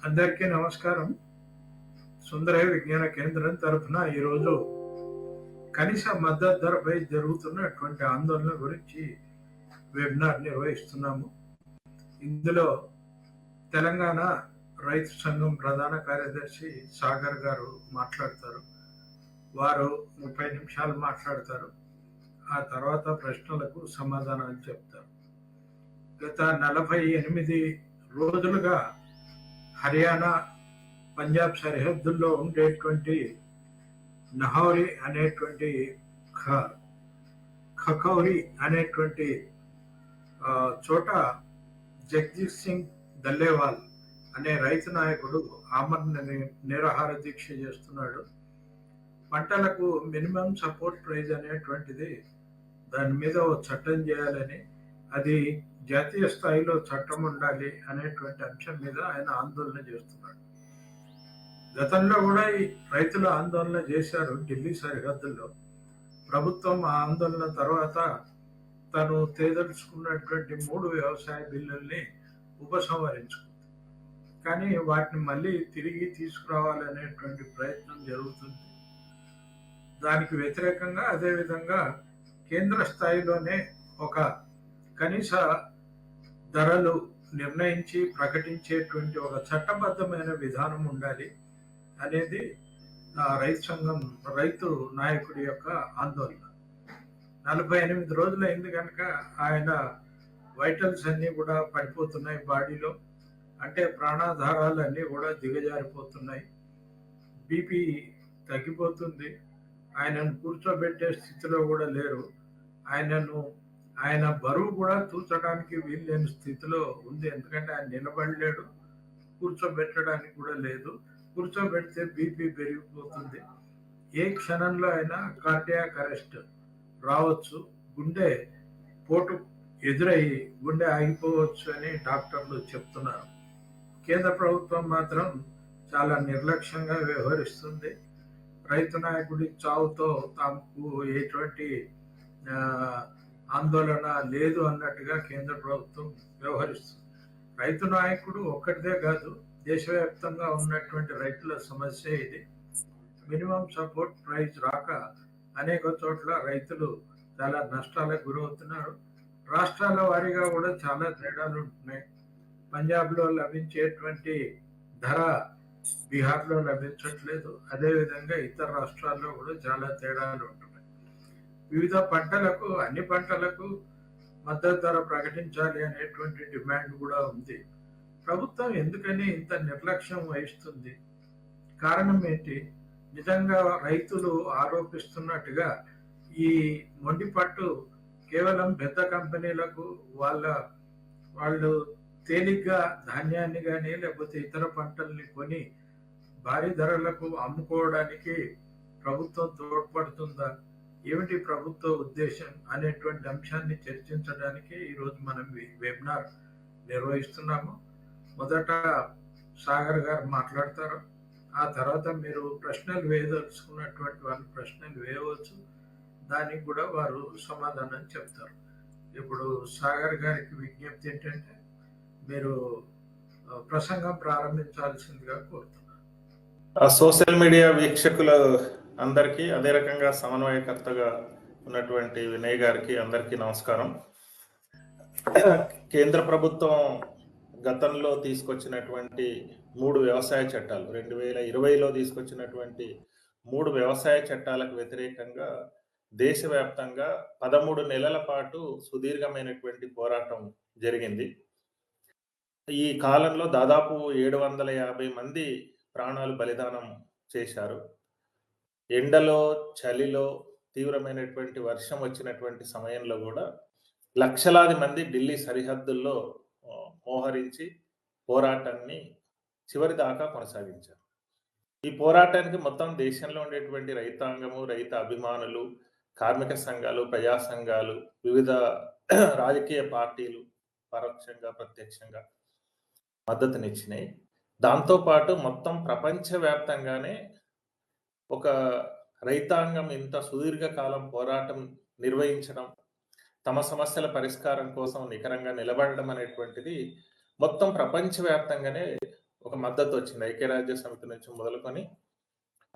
అందరికీ నమస్కారం. సుందరయ్య విజ్ఞాన కేంద్రం తరఫున ఈరోజు కనీస మద్దతు ధరపై జరుగుతున్నటువంటి ఆందోళన గురించి వెబినార్ నిర్వహిస్తున్నాము. ఇందులో తెలంగాణ రైతు సంఘం ప్రధాన కార్యదర్శి సాగర్ గారు మాట్లాడతారు. వారు 30 నిమిషాలు మాట్లాడతారు. ఆ తర్వాత ప్రశ్నలకు సమాధానాలు చెప్తారు. గత 48 రోజులుగా హర్యానా, పంజాబ్ సరిహద్దుల్లో ఉండేటువంటి నహౌరీ అనేటువంటి ఖకౌరీ అనేటువంటి చోట జగదీష్ సింగ్ దల్లేవాల్ అనే రైతు నాయకుడు ఆమరణ నిరాహార దీక్ష చేస్తున్నాడు. పంటలకు మినిమం సపోర్ట్ ప్రైజ్ అనేటువంటిది దాని మీద ఓ చట్టం చేయాలని, అది జాతీయ స్థాయిలో చట్టం ఉండాలి అనేటువంటి అంశం మీద ఆయన ఆందోళన చేస్తున్నాడు. గతంలో కూడా ఈ రైతులు ఆందోళన చేశారు ఢిల్లీ సరిహద్దుల్లో. ప్రభుత్వం ఆ ఆందోళన తర్వాత తను తేదలుచుకున్నటువంటి 3 వ్యవసాయ బిల్లుల్ని ఉపసంహరించుకుంది. కానీ వాటిని మళ్ళీ తిరిగి తీసుకురావాలనేటువంటి ప్రయత్నం జరుగుతుంది. దానికి వ్యతిరేకంగా అదేవిధంగా కేంద్ర స్థాయిలోనే ఒక కనీస ధరలు నిర్ణయించి ప్రకటించేటువంటి ఒక చట్టబద్ధమైన విధానం ఉండాలి అనేది రైతు సంఘం రైతు నాయకుడి యొక్క ఆందోళన. 48 రోజులైంది కనుక ఆయన వైటల్స్ అన్నీ కూడా పడిపోతున్నాయి బాడీలో, అంటే ప్రాణాధారాలు అన్నీ కూడా దిగజారిపోతున్నాయి. బీపీ తగ్గిపోతుంది. ఆయనను కూర్చోబెట్టే స్థితిలో కూడా లేరు. ఆయన బరువు కూడా తూచడానికి వీల్లేని స్థితిలో ఉంది. ఎందుకంటే ఆయన నిలబడలేడు, కూర్చోబెట్టడానికి కూడా లేదు. కూర్చోబెడితే బీపీ పెరిగిపోతుంది. ఏ క్షణంలో అయినా కార్డియాక్ అరెస్ట్ రావచ్చు, గుండె పోటు ఎదురయ్యి గుండె ఆగిపోవచ్చు అని డాక్టర్లు చెప్తున్నారు. కేంద్ర ప్రభుత్వం మాత్రం చాలా నిర్లక్ష్యంగా వ్యవహరిస్తుంది. రైతు నాయకుడి చావుతో తమకు ఎటువంటి ఆందోళన లేదు అన్నట్టుగా కేంద్ర ప్రభుత్వం వ్యవహరిస్తుంది. రైతు నాయకుడు ఒక్కటిదే కాదు, దేశవ్యాప్తంగా ఉన్నటువంటి రైతుల సమస్య ఇది. మినిమం సపోర్ట్ ప్రైస్ రాక అనేక చోట్ల రైతులు చాలా నష్టాలకు గురవుతున్నారు. రాష్ట్రాల వారీగా కూడా చాలా తేడాలు ఉంటున్నాయి. పంజాబ్లో లభించేటువంటి ధర బీహార్లో లభించట్లేదు. అదేవిధంగా ఇతర రాష్ట్రాల్లో కూడా చాలా తేడాలు ఉంటున్నాయి. వివిధ పంటలకు, అన్ని పంటలకు మద్దతు ధర ప్రకటించాలి అనేటువంటి డిమాండ్ కూడా ఉంది. ప్రభుత్వం ఎందుకని ఇంత నిర్లక్ష్యం వహిస్తుంది? కారణం ఏంటి? నిజంగా రైతులు ఆరోపిస్తున్నట్టుగా ఈ మొండి పట్టు కేవలం పెద్ద కంపెనీలకు వాళ్ళు తేలిగ్గా ధాన్యాన్ని కానీ లేకపోతే ఇతర పంటల్ని కొని భారీ ధరలకు అమ్ముకోవడానికి ప్రభుత్వం తోడ్పడుతుందా? ఏమిటి ప్రభుత్వ ఉద్దేశం అనేటువంటి అంశాన్ని చర్చించడానికి ఈరోజు మనం వెబినార్ నిర్వహిస్తున్నాము. మొదట సాగర్ గారు మాట్లాడతారు. ఆ తర్వాత మీరు ప్రశ్నలు వేయదలుచుకున్నటువంటి వాళ్ళు ప్రశ్నలు వేయవచ్చు. దానికి కూడా వారు సమాధానం చెప్తారు. ఇప్పుడు సాగర్ గారికి విజ్ఞప్తి ఏంటంటే మీరు ప్రసంగం ప్రారంభించాల్సిందిగా కోరుతున్నాను. సోషల్ మీడియా వీక్షకుల అందరికీ, అదే రకంగా సమన్వయకర్తగా ఉన్నటువంటి వినయ్ గారికి అందరికీ నమస్కారం. కేంద్ర ప్రభుత్వం గతంలో తీసుకొచ్చినటువంటి 3 వ్యవసాయ చట్టాలు, 2020లో తీసుకొచ్చినటువంటి 3 వ్యవసాయ చట్టాలకు వ్యతిరేకంగా దేశవ్యాప్తంగా 13 నెలల పాటు సుదీర్ఘమైనటువంటి పోరాటం జరిగింది. ఈ కాలంలో దాదాపు 750 మంది ప్రాణాలు బలిదానం చేశారు. ఎండలో, చలిలో, తీవ్రమైనటువంటి వర్షం వచ్చినటువంటి సమయంలో కూడా లక్షలాది మంది ఢిల్లీ సరిహద్దుల్లో మోహరించి పోరాటాన్ని చివరి దాకా కొనసాగించారు. ఈ పోరాటానికి మొత్తం దేశంలో ఉండేటువంటి రైతాంగము, రైతు అభిమానులు, కార్మిక సంఘాలు, ప్రజా సంఘాలు, వివిధ రాజకీయ పార్టీలు పరోక్షంగా ప్రత్యక్షంగా మద్దతునిచ్చినాయి. దాంతోపాటు మొత్తం ప్రపంచవ్యాప్తంగానే ఒక రైతాంగం ఇంత సుదీర్ఘకాలం పోరాటం నిర్వహించడం, తమ సమస్యల పరిష్కారం కోసం నికరంగా నిలబడడం అనేటువంటిది మొత్తం ప్రపంచవ్యాప్తంగానే ఒక ఒక మద్దతు వచ్చింది. ఐక్యరాజ్య సమితి నుంచి మొదలుకొని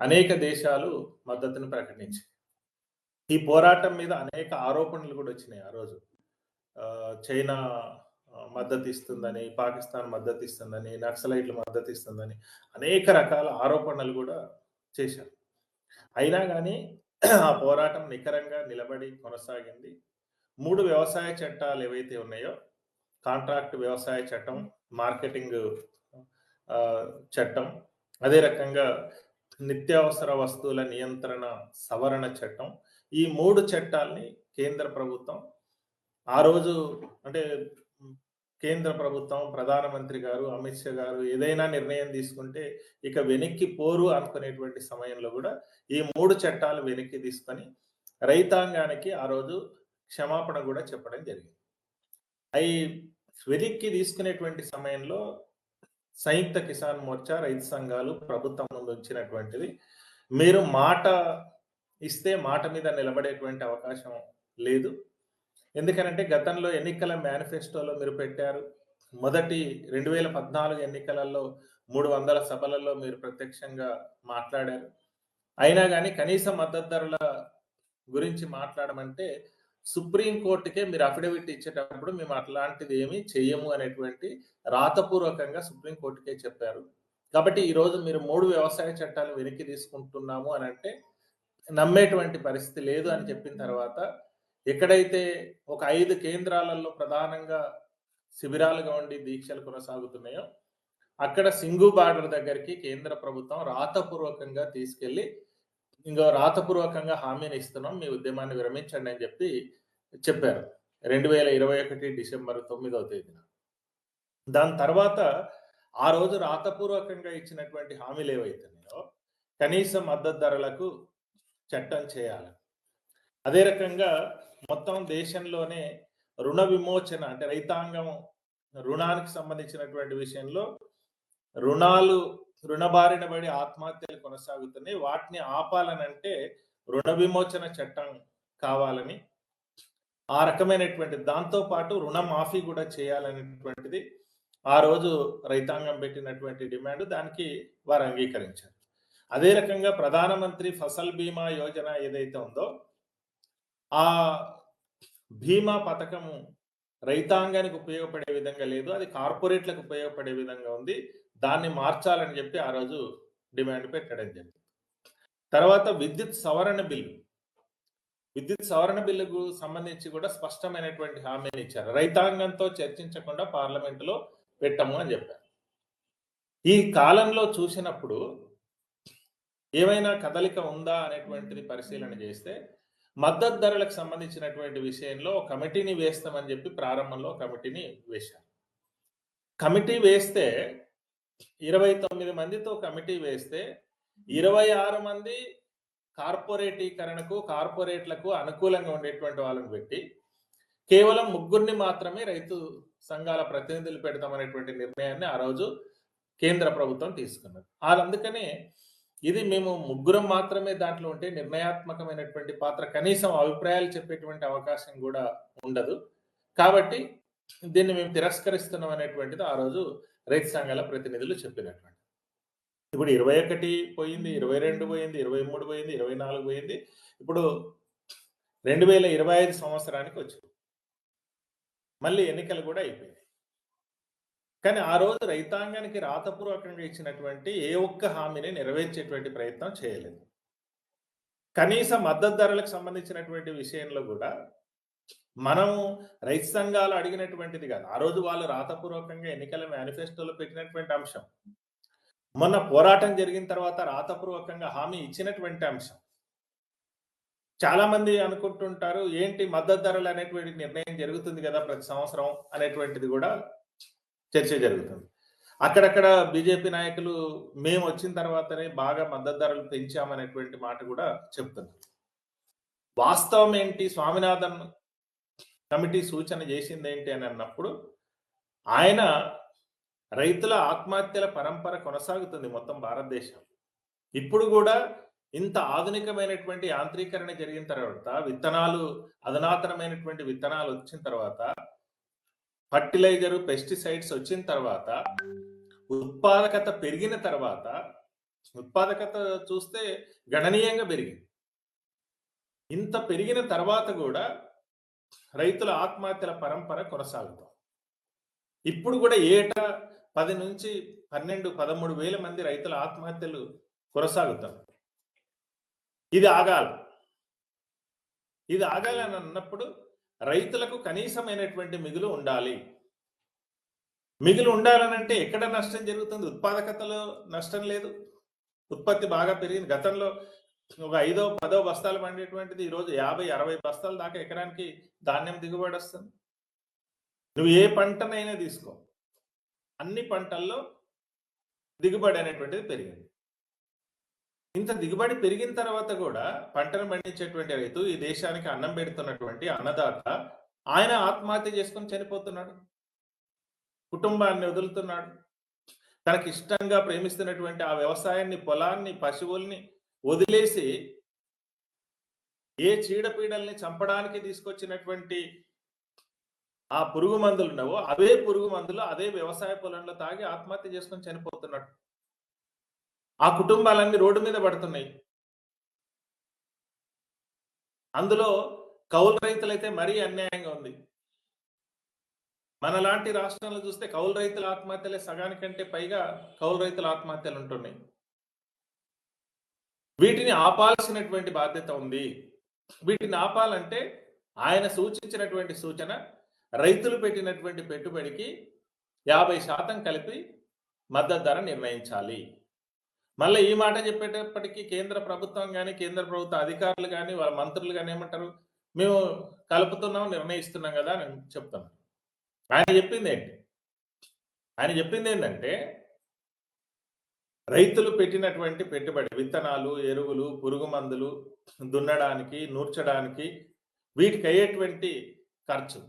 అనేక దేశాలు మద్దతును ప్రకటించాయి. ఈ పోరాటం మీద అనేక ఆరోపణలు కూడా వచ్చినాయి ఆ రోజు. చైనా మద్దతు ఇస్తుందని, పాకిస్తాన్ మద్దతు ఇస్తుందని, నక్సలైట్లు మద్దతు ఇస్తుందని అనేక రకాల ఆరోపణలు కూడా చేశారు. అయినా కానీ ఆ పోరాటం నికరంగా నిలబడి కొనసాగింది. 3 వ్యవసాయ చట్టాలు ఏవైతే ఉన్నాయో, కాంట్రాక్ట్ వ్యవసాయ చట్టం, మార్కెటింగ్ చట్టం, అదే రకంగా నిత్యావసర వస్తువుల నియంత్రణ సవరణ చట్టం, ఈ 3 చట్టాలని కేంద్ర ప్రభుత్వం ఆ రోజు, అంటే కేంద్ర ప్రభుత్వం, ప్రధానమంత్రి గారు, అమిత్ షా గారు ఏదైనా నిర్ణయం తీసుకుంటే ఇక వెనక్కి పోరు అనుకునేటువంటి సమయంలో కూడా ఈ 3 చట్టాలు వెనక్కి తీసుకొని రైతాంగానికి ఆ రోజు క్షమాపణ కూడా చెప్పడం జరిగింది. అవి వెనక్కి తీసుకునేటువంటి సమయంలో సంయుక్త కిసాన్ మోర్చా, రైతు సంఘాలు ప్రభుత్వం ముందు ఉంచినటువంటిది, మీరు మాట ఇస్తే మాట మీద నిలబడేటువంటి అవకాశం లేదు. ఎందుకనంటే గతంలో ఎన్నికల మేనిఫెస్టోలో మీరు పెట్టారు, మొదటి 2014 ఎన్నికలలో 300 సభలలో మీరు ప్రత్యక్షంగా మాట్లాడారు. అయినా కానీ కనీస మద్దతు ధరల గురించి మాట్లాడమంటే సుప్రీంకోర్టుకే మీరు అఫిడవిట్ ఇచ్చేటప్పుడు మేము అట్లాంటిది ఏమీ చెయ్యము అనేటువంటి రాతపూర్వకంగా సుప్రీంకోర్టుకే చెప్పారు. కాబట్టి ఈరోజు మీరు 3 వ్యవసాయ చట్టాలు వెనక్కి తీసుకుంటున్నాము అని అంటే నమ్మేటువంటి పరిస్థితి లేదు అని చెప్పిన తర్వాత, ఎక్కడైతే ఒక 5 కేంద్రాలలో ప్రధానంగా శిబిరాలుగా ఉండి దీక్షలు కొనసాగుతున్నాయో అక్కడ సింగు బార్డర్ దగ్గరికి కేంద్ర ప్రభుత్వం రాతపూర్వకంగా తీసుకెళ్లి ఇంకో రాతపూర్వకంగా హామీని ఇస్తున్నాం, మీ ఉద్యమాన్ని విరమించండి అని చెప్పి చెప్పారు 2021 డిసెంబర్ 9వ తేదీన. దాని తర్వాత ఆ రోజు రాతపూర్వకంగా ఇచ్చినటువంటి హామీలు ఏవైతున్నాయో కనీస మద్దతు ధరలకు చట్టం చేయాలి, అదే రకంగా మొత్తం దేశంలోనే రుణ విమోచన, అంటే రైతాంగం రుణానికి సంబంధించినటువంటి విషయంలో రుణబారిన పడి ఆత్మహత్యలు కొనసాగుతున్నాయి, వాటిని ఆపాలనంటే రుణ విమోచన చట్టం కావాలని, ఆ రకమైనటువంటి దాంతో పాటు రుణమాఫీ కూడా చేయాలనేటువంటిది ఆ రోజు రైతాంగం పెట్టినటువంటి డిమాండ్. దానికి వారు అంగీకరించారు. అదే రకంగా ప్రధానమంత్రి ఫసల్ బీమా యోజన ఏదైతే ఉందో ఆ బీమా పథకము రైతాంగానికి ఉపయోగపడే విధంగా లేదు, అది కార్పొరేట్లకు ఉపయోగపడే విధంగా ఉంది, దాన్ని మార్చాలని చెప్పి ఆ రోజు డిమాండ్ పెట్టడం జరిగింది. తర్వాత విద్యుత్ సవరణ బిల్లుకు సంబంధించి కూడా స్పష్టమైనటువంటి హామీని ఇచ్చారు. రైతాంగంతో చర్చించకుండా పార్లమెంటులో పెట్టము అని చెప్పారు. ఈ కాలంలో చూసినప్పుడు ఏమైనా కదలిక ఉందా అనేటువంటిది పరిశీలన చేస్తే మద్దతు ధరలకు సంబంధించినటువంటి విషయంలో కమిటీని వేస్తామని చెప్పి ప్రారంభంలో కమిటీని వేశారు. కమిటీ వేస్తే 29 మందితో కమిటీ వేస్తే 26 మంది కార్పొరేట్లకు అనుకూలంగా ఉండేటువంటి వాళ్ళని పెట్టి కేవలం 3 మాత్రమే రైతు సంఘాల ప్రతినిధులు పెడతామనేటువంటి నిర్ణయాన్ని ఆ రోజు కేంద్ర ప్రభుత్వం తీసుకున్నది. అందుకనే ఇది మేము 3 మాత్రమే దాంట్లో ఉంటే నిర్ణయాత్మకమైనటువంటి పాత్ర, కనీసం అభిప్రాయాలు చెప్పేటువంటి అవకాశం కూడా ఉండదు, కాబట్టి దీన్ని మేము తిరస్కరిస్తున్నాం అనేటువంటిది ఆ రోజు రైతు సంఘాల ప్రతినిధులు చెప్పినటువంటి. ఇప్పుడు 21 పోయింది, 22 పోయింది, 23 పోయింది, 24 పోయింది, ఇప్పుడు 2025 సంవత్సరానికి వచ్చింది, మళ్ళీ ఎన్నికలు కూడా అయిపోయాయి. కానీ ఆ రోజు రైతాంగానికి రాతపూర్వకంగా ఇచ్చినటువంటి ఏ ఒక్క హామీని నెరవేర్చేటువంటి ప్రయత్నం చేయలేదు. కనీస మద్దతు ధరలకు సంబంధించినటువంటి విషయంలో కూడా మనం రైతు సంఘాలు అడిగినటువంటిది కాదు, ఆ రోజు వాళ్ళు రాతపూర్వకంగా ఎన్నికల మేనిఫెస్టోలో పెట్టినటువంటి అంశం, మొన్న పోరాటం జరిగిన తర్వాత రాతపూర్వకంగా హామీ ఇచ్చినటువంటి అంశం. చాలా మంది అనుకుంటుంటారు ఏంటి మద్దతు ధరలు అనేటువంటి నిర్ణయం జరుగుతుంది కదా ప్రతి సంవత్సరం అనేటువంటిది కూడా చర్చ జరుగుతుంది. అక్కడక్కడ బీజేపీ నాయకులు మేము వచ్చిన తర్వాతనే బాగా మద్దతు ధరలు పెంచామనేటువంటి మాట కూడా చెప్తున్నారు. వాస్తవం ఏంటి, స్వామినాథన్ కమిటీ సూచన చేసింది ఏంటి అని అన్నప్పుడు ఆయన రైతుల ఆత్మహత్యల పరంపర కొనసాగుతుంది మొత్తం భారతదేశం. ఇప్పుడు కూడా ఇంత ఆధునికమైనటువంటి యాంత్రీకరణ జరిగిన తర్వాత, విత్తనాలు అధునాతనమైనటువంటి విత్తనాలు వచ్చిన తర్వాత, ఫర్టిలైజరు పెస్టిసైడ్స్ వచ్చిన తర్వాత ఉత్పాదకత పెరిగిన తర్వాత ఉత్పాదకత చూస్తే గణనీయంగా పెరిగింది. ఇంత పెరిగిన తర్వాత కూడా రైతుల ఆత్మహత్యల పరంపర కొనసాగుతాం. ఇప్పుడు కూడా ఏటా 10 నుంచి 12, 13 వేల మంది రైతుల ఆత్మహత్యలు కొనసాగుతాం. ఇది ఆగాలి. ఇది ఆగాలని అన్నప్పుడు రైతులకు కనీసమైనటువంటి మిగులు ఉండాలి. మిగులు ఉండాలనంటే ఎక్కడ నష్టం జరుగుతుంది? ఉత్పాదకతలో నష్టం లేదు. ఉత్పత్తి బాగా పెరిగింది. గతంలో ఒక 5, 10 బస్తాలు పండేటువంటిది ఈరోజు 50, 60 బస్తాల దాకా ఎకరానికి ధాన్యం దిగుబడి వస్తుంది. నువ్వు ఏ పంటనైనా తీసుకో, అన్ని పంటల్లో దిగుబడి అనేటువంటిది పెరిగింది. ఇంత దిగుబడి పెరిగిన తర్వాత కూడా పంటను పండించేటువంటి రైతు, ఈ దేశానికి అన్నం పెడుతున్నటువంటి అన్నదాత, ఆయన ఆత్మహత్య చేసుకొని చనిపోతున్నాడు. కుటుంబాన్ని వదులుతున్నాడు. తనకి ఇష్టంగా ప్రేమిస్తున్నటువంటి ఆ వ్యవసాయాన్ని, పొలాన్ని, పశువుల్ని వదిలేసి ఏ చీడపీడల్ని చంపడానికి తీసుకొచ్చినటువంటి ఆ పురుగు మందులు ఉన్నావో అవే పురుగు మందులు అదే వ్యవసాయ పొలంలో తాగి ఆత్మహత్య చేసుకొని చనిపోతున్నాడు. ఆ కుటుంబాలన్నీ రోడ్డు మీద పడుతున్నాయి. అందులో కౌలు రైతులైతే మరీ అన్యాయంగా ఉంది. మనలాంటి రాష్ట్రాలను చూస్తే కౌలు రైతుల ఆత్మహత్యలే సగానికంటే పైగా కౌలు రైతుల ఆత్మహత్యలు ఉంటున్నాయి. వీటిని ఆపాల్సినటువంటి బాధ్యత ఉంది. వీటిని ఆపాలంటే ఆయన సూచించినటువంటి సూచన, రైతులు పెట్టినటువంటి పెట్టుబడికి 50% కలిపి మద్దతు ధర నిర్ణయించాలి. మళ్ళీ ఈ మాట చెప్పేటప్పటికీ కేంద్ర ప్రభుత్వం కానీ, కేంద్ర ప్రభుత్వ అధికారులు కానీ, వాళ్ళ మంత్రులు కానీ ఏమంటారు? మేము కలుపుతున్నాం, నిర్ణయిస్తున్నాం కదా అని చెప్తున్నాం. ఆయన చెప్పింది ఏంటి? ఆయన చెప్పింది ఏంటంటే, రైతులు పెట్టినటువంటి పెట్టుబడి, విత్తనాలు, ఎరువులు, పురుగు మందులు, దున్నడానికి, నూర్చడానికి, వీటికి అయ్యేటువంటి ఖర్చు,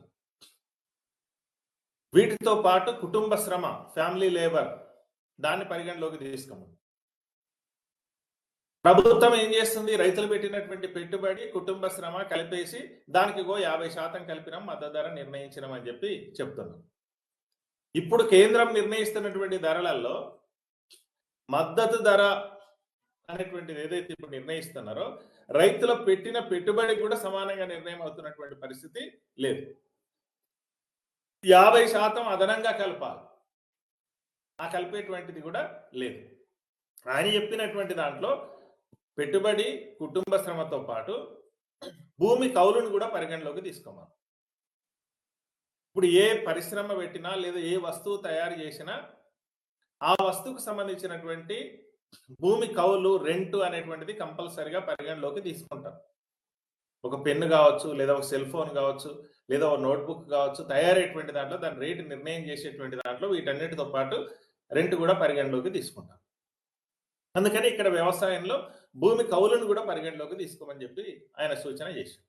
వీటితో పాటు కుటుంబ శ్రమ, ఫ్యామిలీ లేబర్, దాన్ని పరిగణలోకి తీసుకోమని ప్రభుత్వం ఏం చేస్తుంది? రైతులు పెట్టినటువంటి పెట్టుబడి, కుటుంబ శ్రమ కలిపేసి దానికి 50% కలిపినాం, మద్దతు ధర నిర్ణయించినాం అని చెప్పి చెప్తున్నాం. ఇప్పుడు కేంద్రం నిర్ణయిస్తున్నటువంటి ధరలలో మద్దతు ధర అనేటువంటిది ఏదైతే ఇప్పుడు నిర్ణయిస్తున్నారో, రైతులు పెట్టిన పెట్టుబడి కూడా సమానంగా నిర్ణయం అవుతున్నటువంటి పరిస్థితి లేదు. 50% అదనంగా కలపాలి. ఆ కలిపేటువంటిది కూడా లేదు. ఆయన చెప్పినటువంటి దాంట్లో పెట్టుబడి, కుటుంబ శ్రమతో పాటు భూమి కౌలును కూడా పరిగణలోకి తీసుకోవాలి. ఇప్పుడు ఏ పరిశ్రమ పెట్టినా లేదా ఏ వస్తువు తయారు చేసినా ఆ వస్తువుకు సంబంధించినటువంటి భూమి కౌలు, రెంట్ అనేటువంటిది కంపల్సరిగా పరిగణలోకి తీసుకుంటాం. ఒక పెన్ను కావచ్చు, లేదా ఒక సెల్ ఫోన్ కావచ్చు, లేదా ఒక నోట్బుక్ కావచ్చు, తయారయ్యేటువంటి దాంట్లో దాని రేటు నిర్ణయం చేసేటువంటి దాంట్లో వీటన్నిటితో పాటు రెంట్ కూడా పరిగణలోకి తీసుకుంటాం. అందుకని ఇక్కడ వ్యవసాయంలో భూమి కౌలును కూడా పరిగణలోకి తీసుకోమని చెప్పి ఆయన సూచన చేశారు.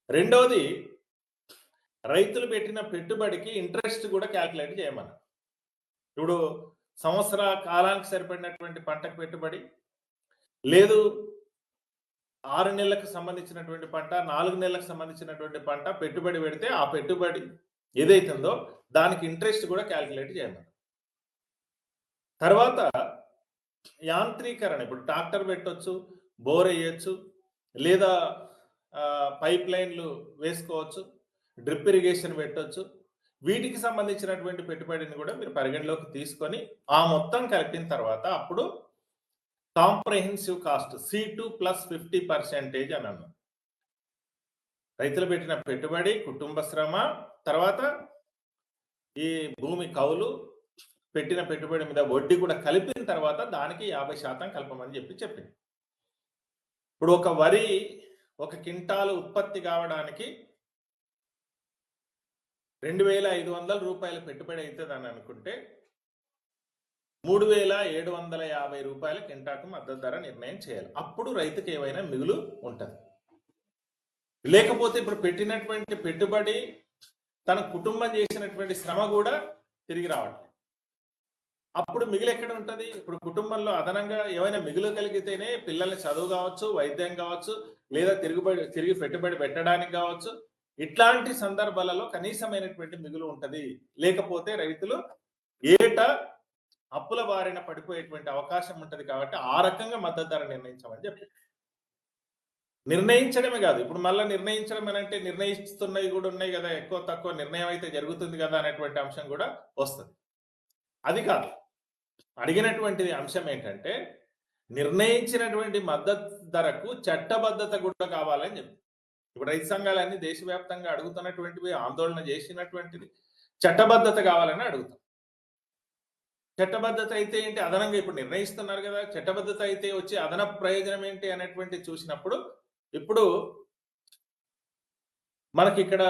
రెండవది, రైతులు పెట్టిన పెట్టుబడికి ఇంట్రెస్ట్ కూడా క్యాల్కులేట్ చేయమన్నారు. ఇప్పుడు సంవత్సర కాలానికి సరిపడినటువంటి పంటకు పెట్టుబడి లేదు, 6 నెలలకు సంబంధించినటువంటి పంట, 4 నెలలకు సంబంధించినటువంటి పంట పెట్టుబడి పెడితే ఆ పెట్టుబడి ఏదైతుందో దానికి ఇంట్రెస్ట్ కూడా క్యాల్కులేట్ చేయమన్నారు. తర్వాత యాంత్రీకరణ, ఇప్పుడు ట్రాక్టర్ పెట్టొచ్చు, బోర్ వేయచ్చు, లేదా పైప్ లైన్లు వేసుకోవచ్చు, డ్రిప్ ఇరిగేషన్ పెట్టొచ్చు. వీటికి సంబంధించినటువంటి పెట్టుబడిని కూడా మీరు పరిగణలోకి తీసుకొని ఆ మొత్తం కలిపిన తర్వాత అప్పుడు కాంప్రహెన్సివ్ కాస్ట్ C2 + 50% అని అన్నాం. రైతులు పెట్టిన పెట్టుబడి, కుటుంబ శ్రమ, తర్వాత ఈ భూమి కౌలు, పెట్టిన పెట్టుబడి మీద వడ్డీ కూడా కలిపిన తర్వాత దానికి 50% కలపమని చెప్పింది. ఇప్పుడు ఒక వరి 1 క్వింటాలు ఉత్పత్తి కావడానికి 2,500 రూపాయల పెట్టుబడి అవుతుందని అనుకుంటే 3,750 రూపాయల క్వింటాకు మద్దతు ధర నిర్ణయం చేయాలి. అప్పుడు రైతుకి ఏమైనా మిగులు ఉంటుంది. లేకపోతే ఇప్పుడు పెట్టినటువంటి పెట్టుబడి, తన కుటుంబం చేసినటువంటి శ్రమ కూడా తిరిగి రావట్లేదు. అప్పుడు మిగిలి ఎక్కడ ఉంటుంది? ఇప్పుడు కుటుంబంలో అదనంగా ఏమైనా మిగులు కలిగితేనే పిల్లల్ని చదువు కావచ్చు, వైద్యం కావచ్చు, లేదా తిరిగి పెట్టుబడి పెట్టడానికి కావచ్చు, ఇట్లాంటి సందర్భాలలో కనీసమైనటువంటి మిగులు ఉంటుంది. లేకపోతే రైతులు ఏటా అప్పుల బారిన పడిపోయేటువంటి అవకాశం ఉంటుంది కాబట్టి ఆ రకంగా మద్దతు ధర నిర్ణయించమని చెప్పి నిర్ణయించడమే కాదు, ఇప్పుడు మళ్ళీ నిర్ణయించడం అని అంటే నిర్ణయిస్తున్నవి కూడా ఉన్నాయి కదా, ఎక్కువ తక్కువ నిర్ణయం అయితే జరుగుతుంది కదా అనేటువంటి అంశం కూడా వస్తుంది. అది కాదు, అడిగినటువంటి అంశం ఏంటంటే నిర్ణయించినటువంటి మద్దతు ధరకు చట్టబద్ధత కూడా కావాలని చెప్పి ఇప్పుడు రైతు సంఘాలన్నీ దేశవ్యాప్తంగా అడుగుతున్నటువంటివి, ఆందోళన చేసినటువంటిది చట్టబద్ధత కావాలని అడుగుతాం. చట్టబద్ధత అయితే ఏంటి, అదనంగా ఇప్పుడు నిర్ణయిస్తున్నారు కదా, చట్టబద్ధత అయితే వచ్చి అదనపు ప్రయోజనం ఏంటి అనేటువంటి చూసినప్పుడు ఇప్పుడు మనకి ఇక్కడ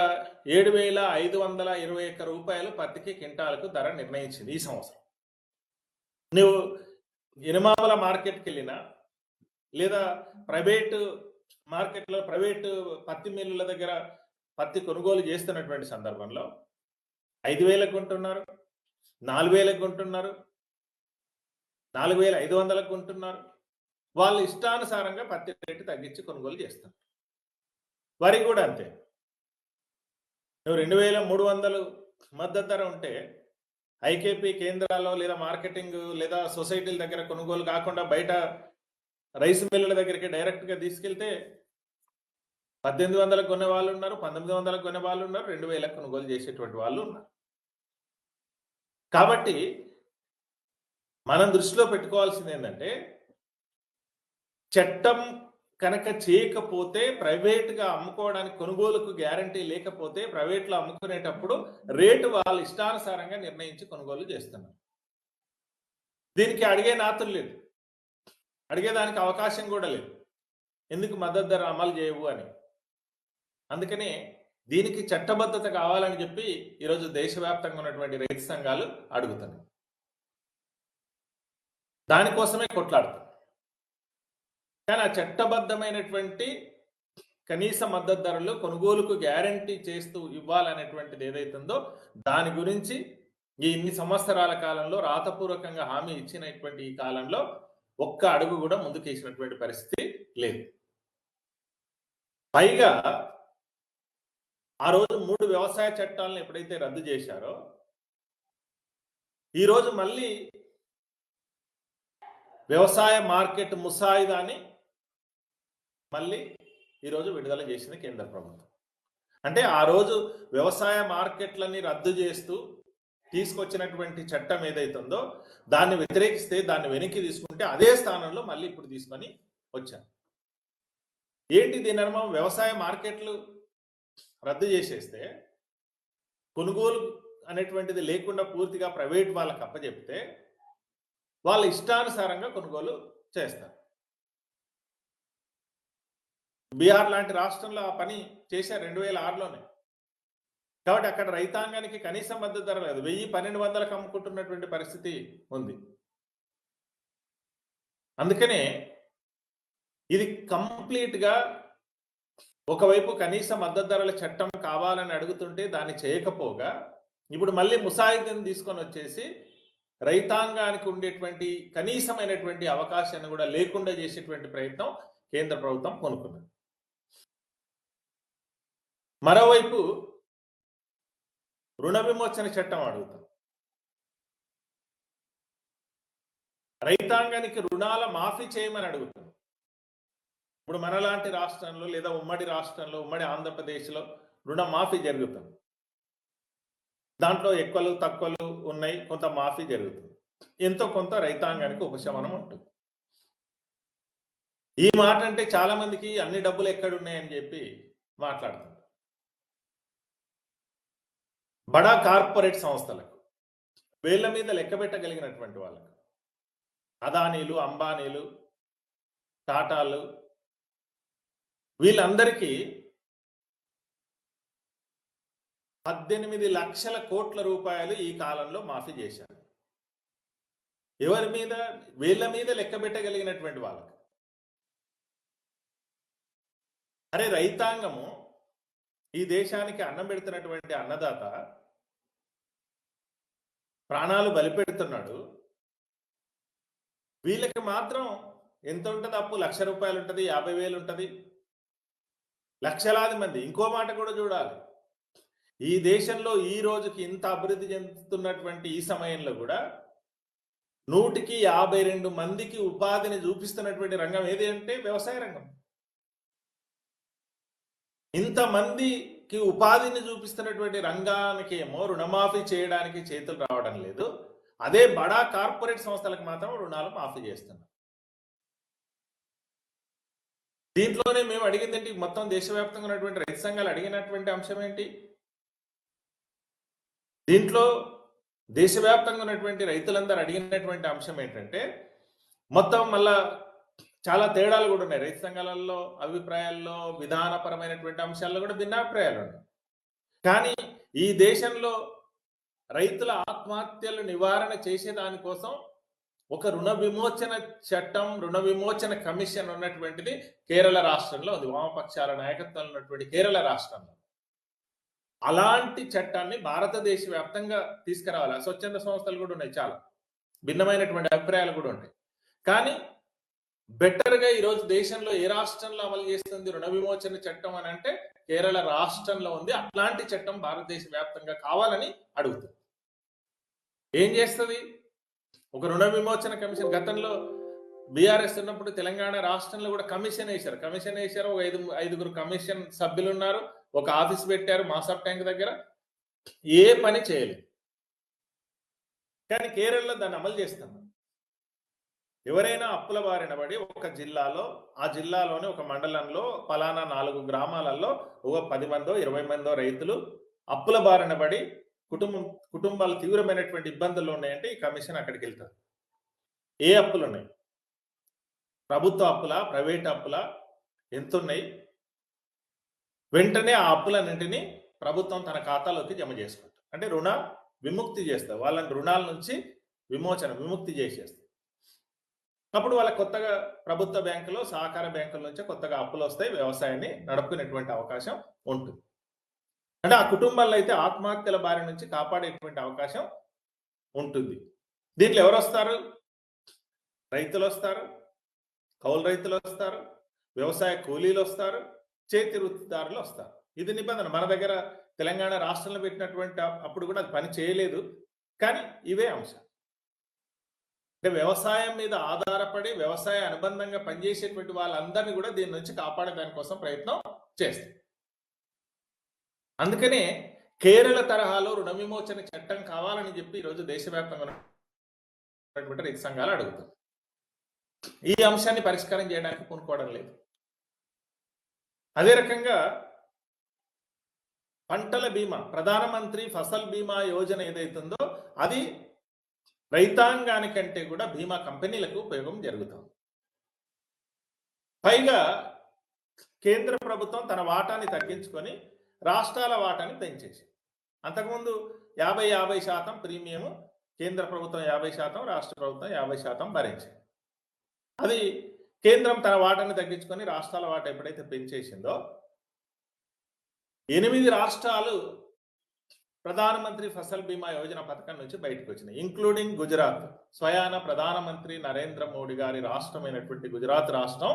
7,521 రూపాయలు పత్తికి క్వింటాలకు ధర నిర్ణయించింది ఈ సంవత్సరం. నువ్వు ఎనిమామల మార్కెట్కి వెళ్ళినా లేదా ప్రైవేటు మార్కెట్లో ప్రైవేటు పత్తి మిల్లుల దగ్గర పత్తి కొనుగోలు చేస్తున్నటువంటి సందర్భంలో 5,000 కొంటున్నారు, 4,000 కొంటున్నారు, 4,500 కొంటున్నారు. వాళ్ళు ఇష్టానుసారంగా పత్తి రేటు తగ్గించి కొనుగోలు చేస్తారు. వరి కూడా అంతే. నువ్వు 2,300 మద్దతు ధర ఉంటే ఐకేపీ కేంద్రాల్లో లేదా మార్కెటింగ్ లేదా సొసైటీల దగ్గర కొనుగోలు కాకుండా బయట రైస్ మిల్లుల దగ్గరికి డైరెక్ట్గా తీసుకెళ్తే 1,800 కొనే వాళ్ళు ఉన్నారు, 1,900 కొనే వాళ్ళు ఉన్నారు, 2,000 కొనుగోలు చేసేటువంటి వాళ్ళు ఉన్నారు. కాబట్టి మనం దృష్టిలో పెట్టుకోవాల్సింది ఏంటంటే చట్టం కనుక చేయకపోతే ప్రైవేట్గా అమ్ముకోవడానికి కొనుగోలుకు గ్యారంటీ లేకపోతే ప్రైవేట్లో అమ్ముకునేటప్పుడు రేటు వాళ్ళు ఇష్టానుసారంగా నిర్ణయించి కొనుగోలు చేస్తున్నారు. దీనికి అడిగే నాతులు లేదు, అడిగేదానికి అవకాశం కూడా లేదు. ఎందుకు మద్దతు ధర అమలు చేయవు అని. అందుకనే దీనికి చట్టబద్ధత కావాలని చెప్పి ఈరోజు దేశవ్యాప్తంగా ఉన్నటువంటి రైతు సంఘాలు అడుగుతున్నాయి. దానికోసమే కొట్లాడుతారు. కానీ ఆ చట్టబద్ధమైనటువంటి కనీస మద్దతు ధరలు కొనుగోలుకు గ్యారంటీ చేస్తూ ఇవ్వాలనేటువంటిది ఏదైతుందో దాని గురించి ఈ ఇన్ని సంవత్సరాల కాలంలో రాతపూర్వకంగా హామీ ఇచ్చినటువంటి ఈ కాలంలో ఒక్క అడుగు కూడా ముందుకేసినటువంటి పరిస్థితి లేదు. పైగా ఆ రోజు 3 వ్యవసాయ చట్టాలను ఎప్పుడైతే రద్దు చేశారో ఈరోజు మళ్ళీ వ్యవసాయ మార్కెట్ ముసాయిదాని మళ్ళీ ఈరోజు విడుదల చేసింది కేంద్ర ప్రభుత్వం. అంటే ఆ రోజు వ్యవసాయ మార్కెట్లని రద్దు చేస్తూ తీసుకొచ్చినటువంటి చట్టం ఏదైతుందో దాన్ని వ్యతిరేకిస్తే దాన్ని వెనక్కి తీసుకుంటే అదే స్థానంలో మళ్ళీ ఇప్పుడు తీసుకొని వచ్చారు. ఏంటి దీని అర్థం? వ్యవసాయ మార్కెట్లు రద్దు చేసేస్తే కొనుగోలు అనేటువంటిది లేకుండా పూర్తిగా ప్రైవేట్ వాళ్ళకి అప్పచెప్తే వాళ్ళ ఇష్టానుసారంగా కొనుగోలు చేస్తారు. బీహార్ లాంటి రాష్ట్రంలో ఆ పని చేశారు 2006లోనే. కాబట్టి అక్కడ రైతాంగానికి కనీస మద్దతు ధర లేదు, 1,000-1,200 అమ్ముకుంటున్నటువంటి పరిస్థితి ఉంది. అందుకనే ఇది కంప్లీట్గా ఒకవైపు కనీస మద్దతు ధరల చట్టం కావాలని అడుగుతుంటే దాన్ని చేయకపోగా ఇప్పుడు మళ్ళీ ముసాయిదాను తీసుకొని వచ్చేసి రైతాంగానికి ఉండేటువంటి కనీసమైనటువంటి అవకాశాన్ని కూడా లేకుండా చేసేటువంటి ప్రయత్నం కేంద్ర ప్రభుత్వం కొనుక్కున్నది. మరోవైపు రుణ విమోచన చట్టం అడుగుతాం. రైతాంగానికి రుణాల మాఫీ చేయమని అడుగుతాం. ఇప్పుడు మనలాంటి రాష్ట్రంలో లేదా ఉమ్మడి రాష్ట్రంలో, ఉమ్మడి ఆంధ్రప్రదేశ్లో రుణ మాఫీ జరుగుతుంది. దాంట్లో ఎక్కువలు తక్కువలు ఉన్నాయి, కొంత మాఫీ జరుగుతుంది, ఎంతో కొంత రైతాంగానికి ఉపశమనం ఉంటుంది. ఈ మాట అంటే చాలా మందికి అన్ని డబ్బులు ఎక్కడున్నాయని చెప్పి మాట్లాడుతుంది. బడా కార్పొరేట్ సంస్థలకు, వేళ్ల మీద లెక్క పెట్టగలిగినటువంటి వాళ్ళకు, అదానీలు, అంబానీలు, టాటాలు, వీళ్ళందరికీ 18 లక్షల కోట్ల రూపాయలు ఈ కాలంలో మాఫీ చేశారు. ఎవరి మీద? వీళ్ళ మీద లెక్క పెట్టగలిగినటువంటి వాళ్ళకు. అరే రైతాంగము ఈ దేశానికి అన్నం పెడుతున్నటువంటి అన్నదాత ప్రాణాలు బలిపెడుతున్నాడు, వీళ్ళకి మాత్రం ఎంత ఉంటుంది అప్పు? 1,00,000 రూపాయలు ఉంటుంది, 50,000 ఉంటుంది, లక్షలాది మంది. ఇంకో మాట కూడా చూడాలి, ఈ దేశంలో ఈ రోజుకి ఇంత అభివృద్ధి చెందుతున్నటువంటి ఈ సమయంలో కూడా 100కి 52 మందికి ఉపాధిని చూపిస్తున్నటువంటి రంగం ఏది అంటే వ్యవసాయ రంగం. ఇంతమందికి ఉపాధిని చూపిస్తున్నటువంటి రంగానికి ఏమో రుణమాఫీ చేయడానికి చేతులు రావడం లేదు. అదే బడా కార్పొరేట్ సంస్థలకు మాత్రం రుణాలు మాఫీ చేస్తున్నారు. దీంట్లోనే మేము అడిగింది ఏంటి, మొత్తం దేశవ్యాప్తంగా ఉన్నటువంటి రైతు సంఘాలు అడిగినటువంటి అంశం ఏంటి, దీంట్లో దేశవ్యాప్తంగా ఉన్నటువంటి రైతులందరూ అడిగినటువంటి అంశం ఏంటంటే, మొత్తం మళ్ళా చాలా తేడాలు కూడా ఉన్నాయి రైతు సంఘాలలో, అభిప్రాయాల్లో, విధానపరమైనటువంటి అంశాల్లో కూడా భిన్నాభిప్రాయాలు ఉన్నాయి. కానీ ఈ దేశంలో రైతుల ఆత్మహత్యలు నివారణ చేసేదానికోసం ఒక రుణ విమోచన చట్టం, రుణ విమోచన కమిషన్ ఉన్నటువంటిది కేరళ రాష్ట్రంలో ఉంది, వామపక్షాల నాయకత్వంలో ఉన్నటువంటి కేరళ రాష్ట్రంలో. అలాంటి చట్టాన్ని భారతదేశ వ్యాప్తంగా తీసుకురావాలి. స్వచ్ఛంద సంస్థలు కూడా ఉన్నాయి, చాలా భిన్నమైనటువంటి అభిప్రాయాలు కూడా ఉంటాయి. కానీ బెటర్గా ఈరోజు దేశంలో ఏ రాష్ట్రంలో అమలు చేస్తుంది రుణ విమోచన చట్టం అని అంటే కేరళ రాష్ట్రంలో ఉంది. అట్లాంటి చట్టం భారతదేశ వ్యాప్తంగా కావాలని అడుగుతుంది. ఏం చేస్తుంది? ఒక రుణ విమోచన కమిషన్, గతంలో బీఆర్ఎస్ ఉన్నప్పుడు తెలంగాణ రాష్ట్రంలో కూడా కమిషన్ వేశారు. ఒక ఐదుగురు కమిషన్ సభ్యులు ఉన్నారు, ఒక ఆఫీస్ పెట్టారు మాసాబ్ ట్యాంక్ దగ్గర, ఏ పని చేయలేదు. కానీ కేరళలో దాన్ని అమలు చేస్తున్నారు. ఎవరైనా అప్పుల బారిన పడి ఒక జిల్లాలో, ఆ జిల్లాలోని ఒక మండలంలో పలానా 4 గ్రామాలలో ఒక 10 మందో 20 మందో రైతులు అప్పుల బారిన పడి కుటుంబాలు తీవ్రమైనటువంటి ఇబ్బందులు ఉన్నాయంటే ఈ కమిషన్ అక్కడికి వెళ్తారు. ఏ అప్పులు ఉన్నాయి, ప్రభుత్వ అప్పులా, ప్రైవేట్ అప్పులా, ఎంతున్నాయి, వెంటనే ఆ అప్పులన్నింటినీ ప్రభుత్వం తన ఖాతాలోకి జమ చేసుకుంటుంది. అంటే రుణ విముక్తి చేస్తారు, వాళ్ళని రుణాల నుంచి విముక్తి చేసేస్తారు. అప్పుడు వాళ్ళ కొత్తగా ప్రభుత్వ బ్యాంకులో, సహకార బ్యాంకుల నుంచి కొత్తగా అప్పులు వస్తాయి, వ్యవసాయాన్ని నడుపుకునేటువంటి అవకాశం ఉంటుంది. అంటే ఆ కుటుంబాల్లో అయితే ఆత్మహత్యల బారి నుంచి కాపాడేటువంటి అవకాశం ఉంటుంది. దీంట్లో ఎవరు వస్తారు? రైతులు వస్తారు, కౌలు రైతులు వస్తారు, వ్యవసాయ కూలీలు వస్తారు, చేతి వృత్తిదారులు వస్తారు. ఇది నిబంధన. మన దగ్గర తెలంగాణ రాష్ట్రంలో పెట్టినటువంటి అప్పుడు కూడా అది పని చేయలేదు. కానీ ఇవే అంశం. అంటే వ్యవసాయం మీద ఆధారపడి వ్యవసాయ అనుబంధంగా పనిచేసేటువంటి వాళ్ళందరినీ కూడా దీని నుంచి కాపాడే దానికోసం ప్రయత్నం చేస్తారు. అందుకనే కేరళ తరహాలో రుణ విమోచన చట్టం కావాలని చెప్పి ఈరోజు దేశవ్యాప్తంగా ఉన్నటువంటి రైతు సంఘాలు అడుగుతారు. ఈ అంశాన్ని పరిష్కారం చేయడానికి పూనుకోవడం లేదు. అదే రకంగా పంటల బీమా, ప్రధానమంత్రి ఫసల్ బీమా యోజన ఏదైతుందో అది రైతాంగానికంటే కూడా బీమా కంపెనీలకు ఉపయోగం జరుగుతుంది. పైగా కేంద్ర ప్రభుత్వం తన వాటాని తగ్గించుకొని రాష్ట్రాల వాటాని పెంచేసి, అంతకుముందు 50% ప్రీమియం కేంద్ర ప్రభుత్వం 50%, రాష్ట్ర ప్రభుత్వం 50% భరించింది. అది కేంద్రం తన వాటాని తగ్గించుకొని రాష్ట్రాల వాటా ఎప్పుడైతే పెంచేసిందో 8 రాష్ట్రాలు ప్రధానమంత్రి ఫసల్ బీమా యోజన పథకం నుంచి బయటకు వచ్చినాయి, ఇంక్లూడింగ్ గుజరాత్. స్వయాన ప్రధానమంత్రి నరేంద్ర మోడీ గారి రాష్ట్రమైనటువంటి గుజరాత్ రాష్ట్రం,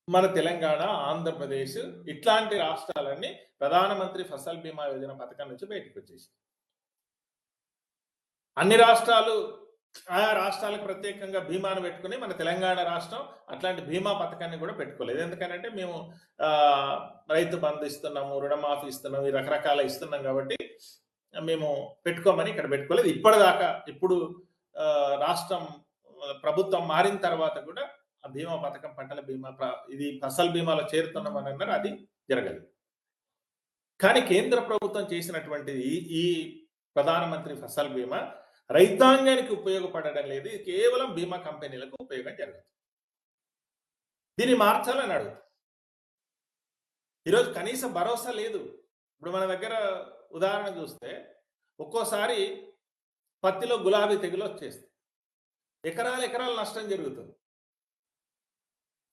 మన తెలంగాణ, ఆంధ్రప్రదేశ్ ఇట్లాంటి రాష్ట్రాలన్నీ ప్రధానమంత్రి ఫసల్ బీమా యోజన పథకం నుంచి బయటకు వచ్చేసి, అన్ని రాష్ట్రాలు ఆయా రాష్ట్రాలకు ప్రత్యేకంగా బీమాను పెట్టుకుని మన తెలంగాణ రాష్ట్రం అట్లాంటి బీమా పథకాన్ని కూడా పెట్టుకోలేదు. ఎందుకంటే మేము రైతు బంధు ఇస్తున్నాము, రుణమాఫీ ఇస్తున్నాము, ఈ రకరకాల ఇస్తున్నాం కాబట్టి మేము పెట్టుకోమని ఇక్కడ పెట్టుకోలేదు. ఇప్పటిదాకా ఇప్పుడు రాష్ట్రం ప్రభుత్వం మారిన తర్వాత కూడా ఆ బీమా పథకం, పంటల బీమా, ఇది ఫసల్ బీమాలో చేరుతున్నామని అన్నారు, అది జరగలేదు. కానీ కేంద్ర ప్రభుత్వం చేసినటువంటి ఈ ప్రధానమంత్రి ఫసల్ బీమా రైతాంగానికి ఉపయోగపడడం లేదు, ఇది కేవలం బీమా కంపెనీలకు ఉపయోగం జరుగుతుంది. దీన్ని మార్చాలని అడుగుతుంది. ఈరోజు కనీస భరోసా లేదు. ఇప్పుడు మన దగ్గర ఉదాహరణ చూస్తే ఒక్కోసారి పత్తిలో గులాబీ తెగులు వచ్చేస్తుంది, ఎకరాలు నష్టం జరుగుతుంది.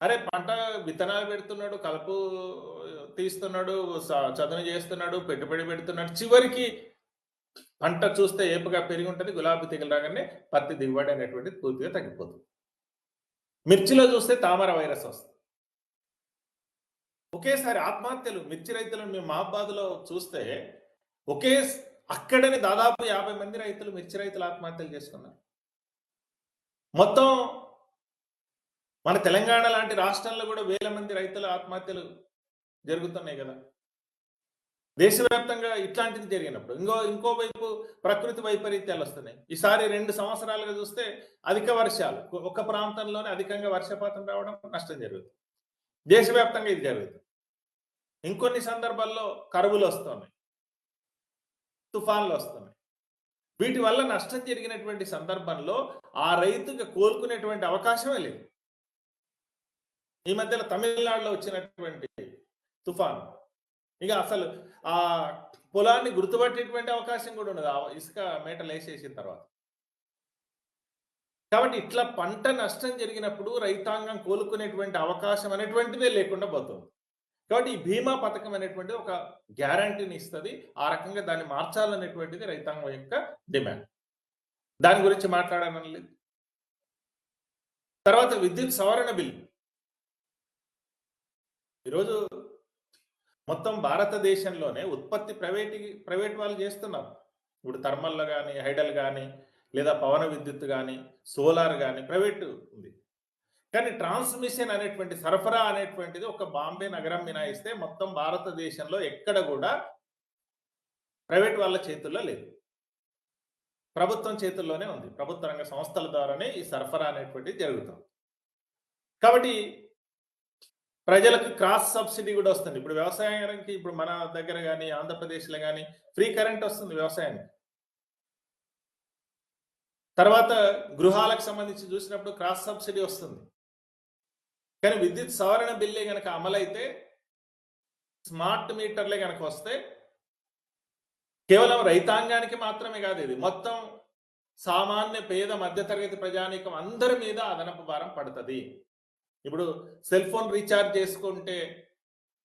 అరే పంట విత్తనాలు పెడుతున్నాడు, కలుపు తీస్తున్నాడు, చదును చేస్తున్నాడు, పెట్టుబడి పెడుతున్నాడు, చివరికి పంట చూస్తే ఏపుగా పెరిగి ఉంటుంది, గులాబీ తెగులు రాగానే పత్తి దిగుబడి అనేటువంటిది పూర్తిగా తగ్గిపోతుంది. మిర్చిలో చూస్తే తామర వైరస్ వస్తుంది. ఒకేసారి ఆత్మహత్యలు, మిర్చి రైతులను మేము మహబాద్లో చూస్తే అక్కడనే దాదాపు 50 మంది రైతులు, మిర్చి రైతులు ఆత్మహత్యలు చేసుకున్నారు. మొత్తం మన తెలంగాణ లాంటి రాష్ట్రంలో కూడా వేల మంది రైతుల ఆత్మహత్యలు జరుగుతున్నాయి కదా. దేశవ్యాప్తంగా ఇట్లాంటిది జరిగినప్పుడు ఇంకో వైపు ప్రకృతి వైపరీత్యాలు వస్తున్నాయి. ఈసారి 2 సంవత్సరాలుగా చూస్తే అధిక వర్షాలు, ఒక ప్రాంతంలోనే అధికంగా వర్షపాతం రావడం, నష్టం జరుగుతుంది. దేశవ్యాప్తంగా ఇది జరుగుతుంది. ఇంకొన్ని సందర్భాల్లో కరువులు వస్తున్నాయి, తుఫాన్లు వస్తున్నాయి. వీటి వల్ల నష్టం జరిగినటువంటి సందర్భంలో ఆ రైతుగా కోలుకునేటువంటి అవకాశమే లేదు. ఈ మధ్యలో తమిళనాడులో వచ్చినటువంటి తుఫాను ఇక అసలు ఆ పొలాన్ని గుర్తుపట్టేటువంటి అవకాశం కూడా ఉండదు, ఆ ఇసుక మేటలు వేసేసిన తర్వాత. కాబట్టి ఇట్లా పంట నష్టం జరిగినప్పుడు రైతాంగం కోలుకునేటువంటి అవకాశం అనేటువంటిదే లేకుండా పోతుంది. కాబట్టి ఈ బీమా పథకం అనేటువంటిది ఒక గ్యారంటీని ఇస్తుంది. ఆ రకంగా దాన్ని మార్చాలనేటువంటిది రైతాంగం యొక్క డిమాండ్. దాని గురించి మాట్లాడాలని లేదు. తర్వాత విద్యుత్ సవరణ బిల్లు. ఈరోజు మొత్తం భారతదేశంలోనే ఉత్పత్తి ప్రైవేట్ వాళ్ళు చేస్తున్నారు. ఇప్పుడు థర్మల్లో కానీ, హైడల్ కానీ, లేదా పవన విద్యుత్ కానీ, సోలార్ కానీ ప్రైవేట్ ఉంది. కానీ ట్రాన్స్మిషన్ అనేటువంటి సరఫరా అనేటువంటిది ఒక బాంబే నగరం మినాయిస్తే మొత్తం భారతదేశంలో ఎక్కడ కూడా ప్రైవేట్ వాళ్ళ చేతుల్లో లేదు, ప్రభుత్వం చేతుల్లోనే ఉంది. ప్రభుత్వ రంగ సంస్థల ద్వారానే ఈ సరఫరా అనేటువంటిది జరుగుతుంది. కాబట్టి ప్రజలకు క్రాస్ సబ్సిడీ కూడా వస్తుంది. ఇప్పుడు వ్యవసాయానికి ఇప్పుడు మన దగ్గర కానీ ఆంధ్రప్రదేశ్లో కానీ ఫ్రీ కరెంట్ వస్తుంది వ్యవసాయానికి. తర్వాత గృహాలకు సంబంధించి చూసినప్పుడు క్రాస్ సబ్సిడీ వస్తుంది. కానీ విద్యుత్ సవరణ బిల్లే కనుక అమలైతే, స్మార్ట్ మీటర్లే కనుక వస్తే కేవలం రైతాంగానికి మాత్రమే కాదు, ఇది మొత్తం సామాన్య పేద మధ్యతరగతి ప్రజానీకం అందరి మీద అదనపు భారం పడుతుంది. ఇప్పుడు సెల్ ఫోన్ రీఛార్జ్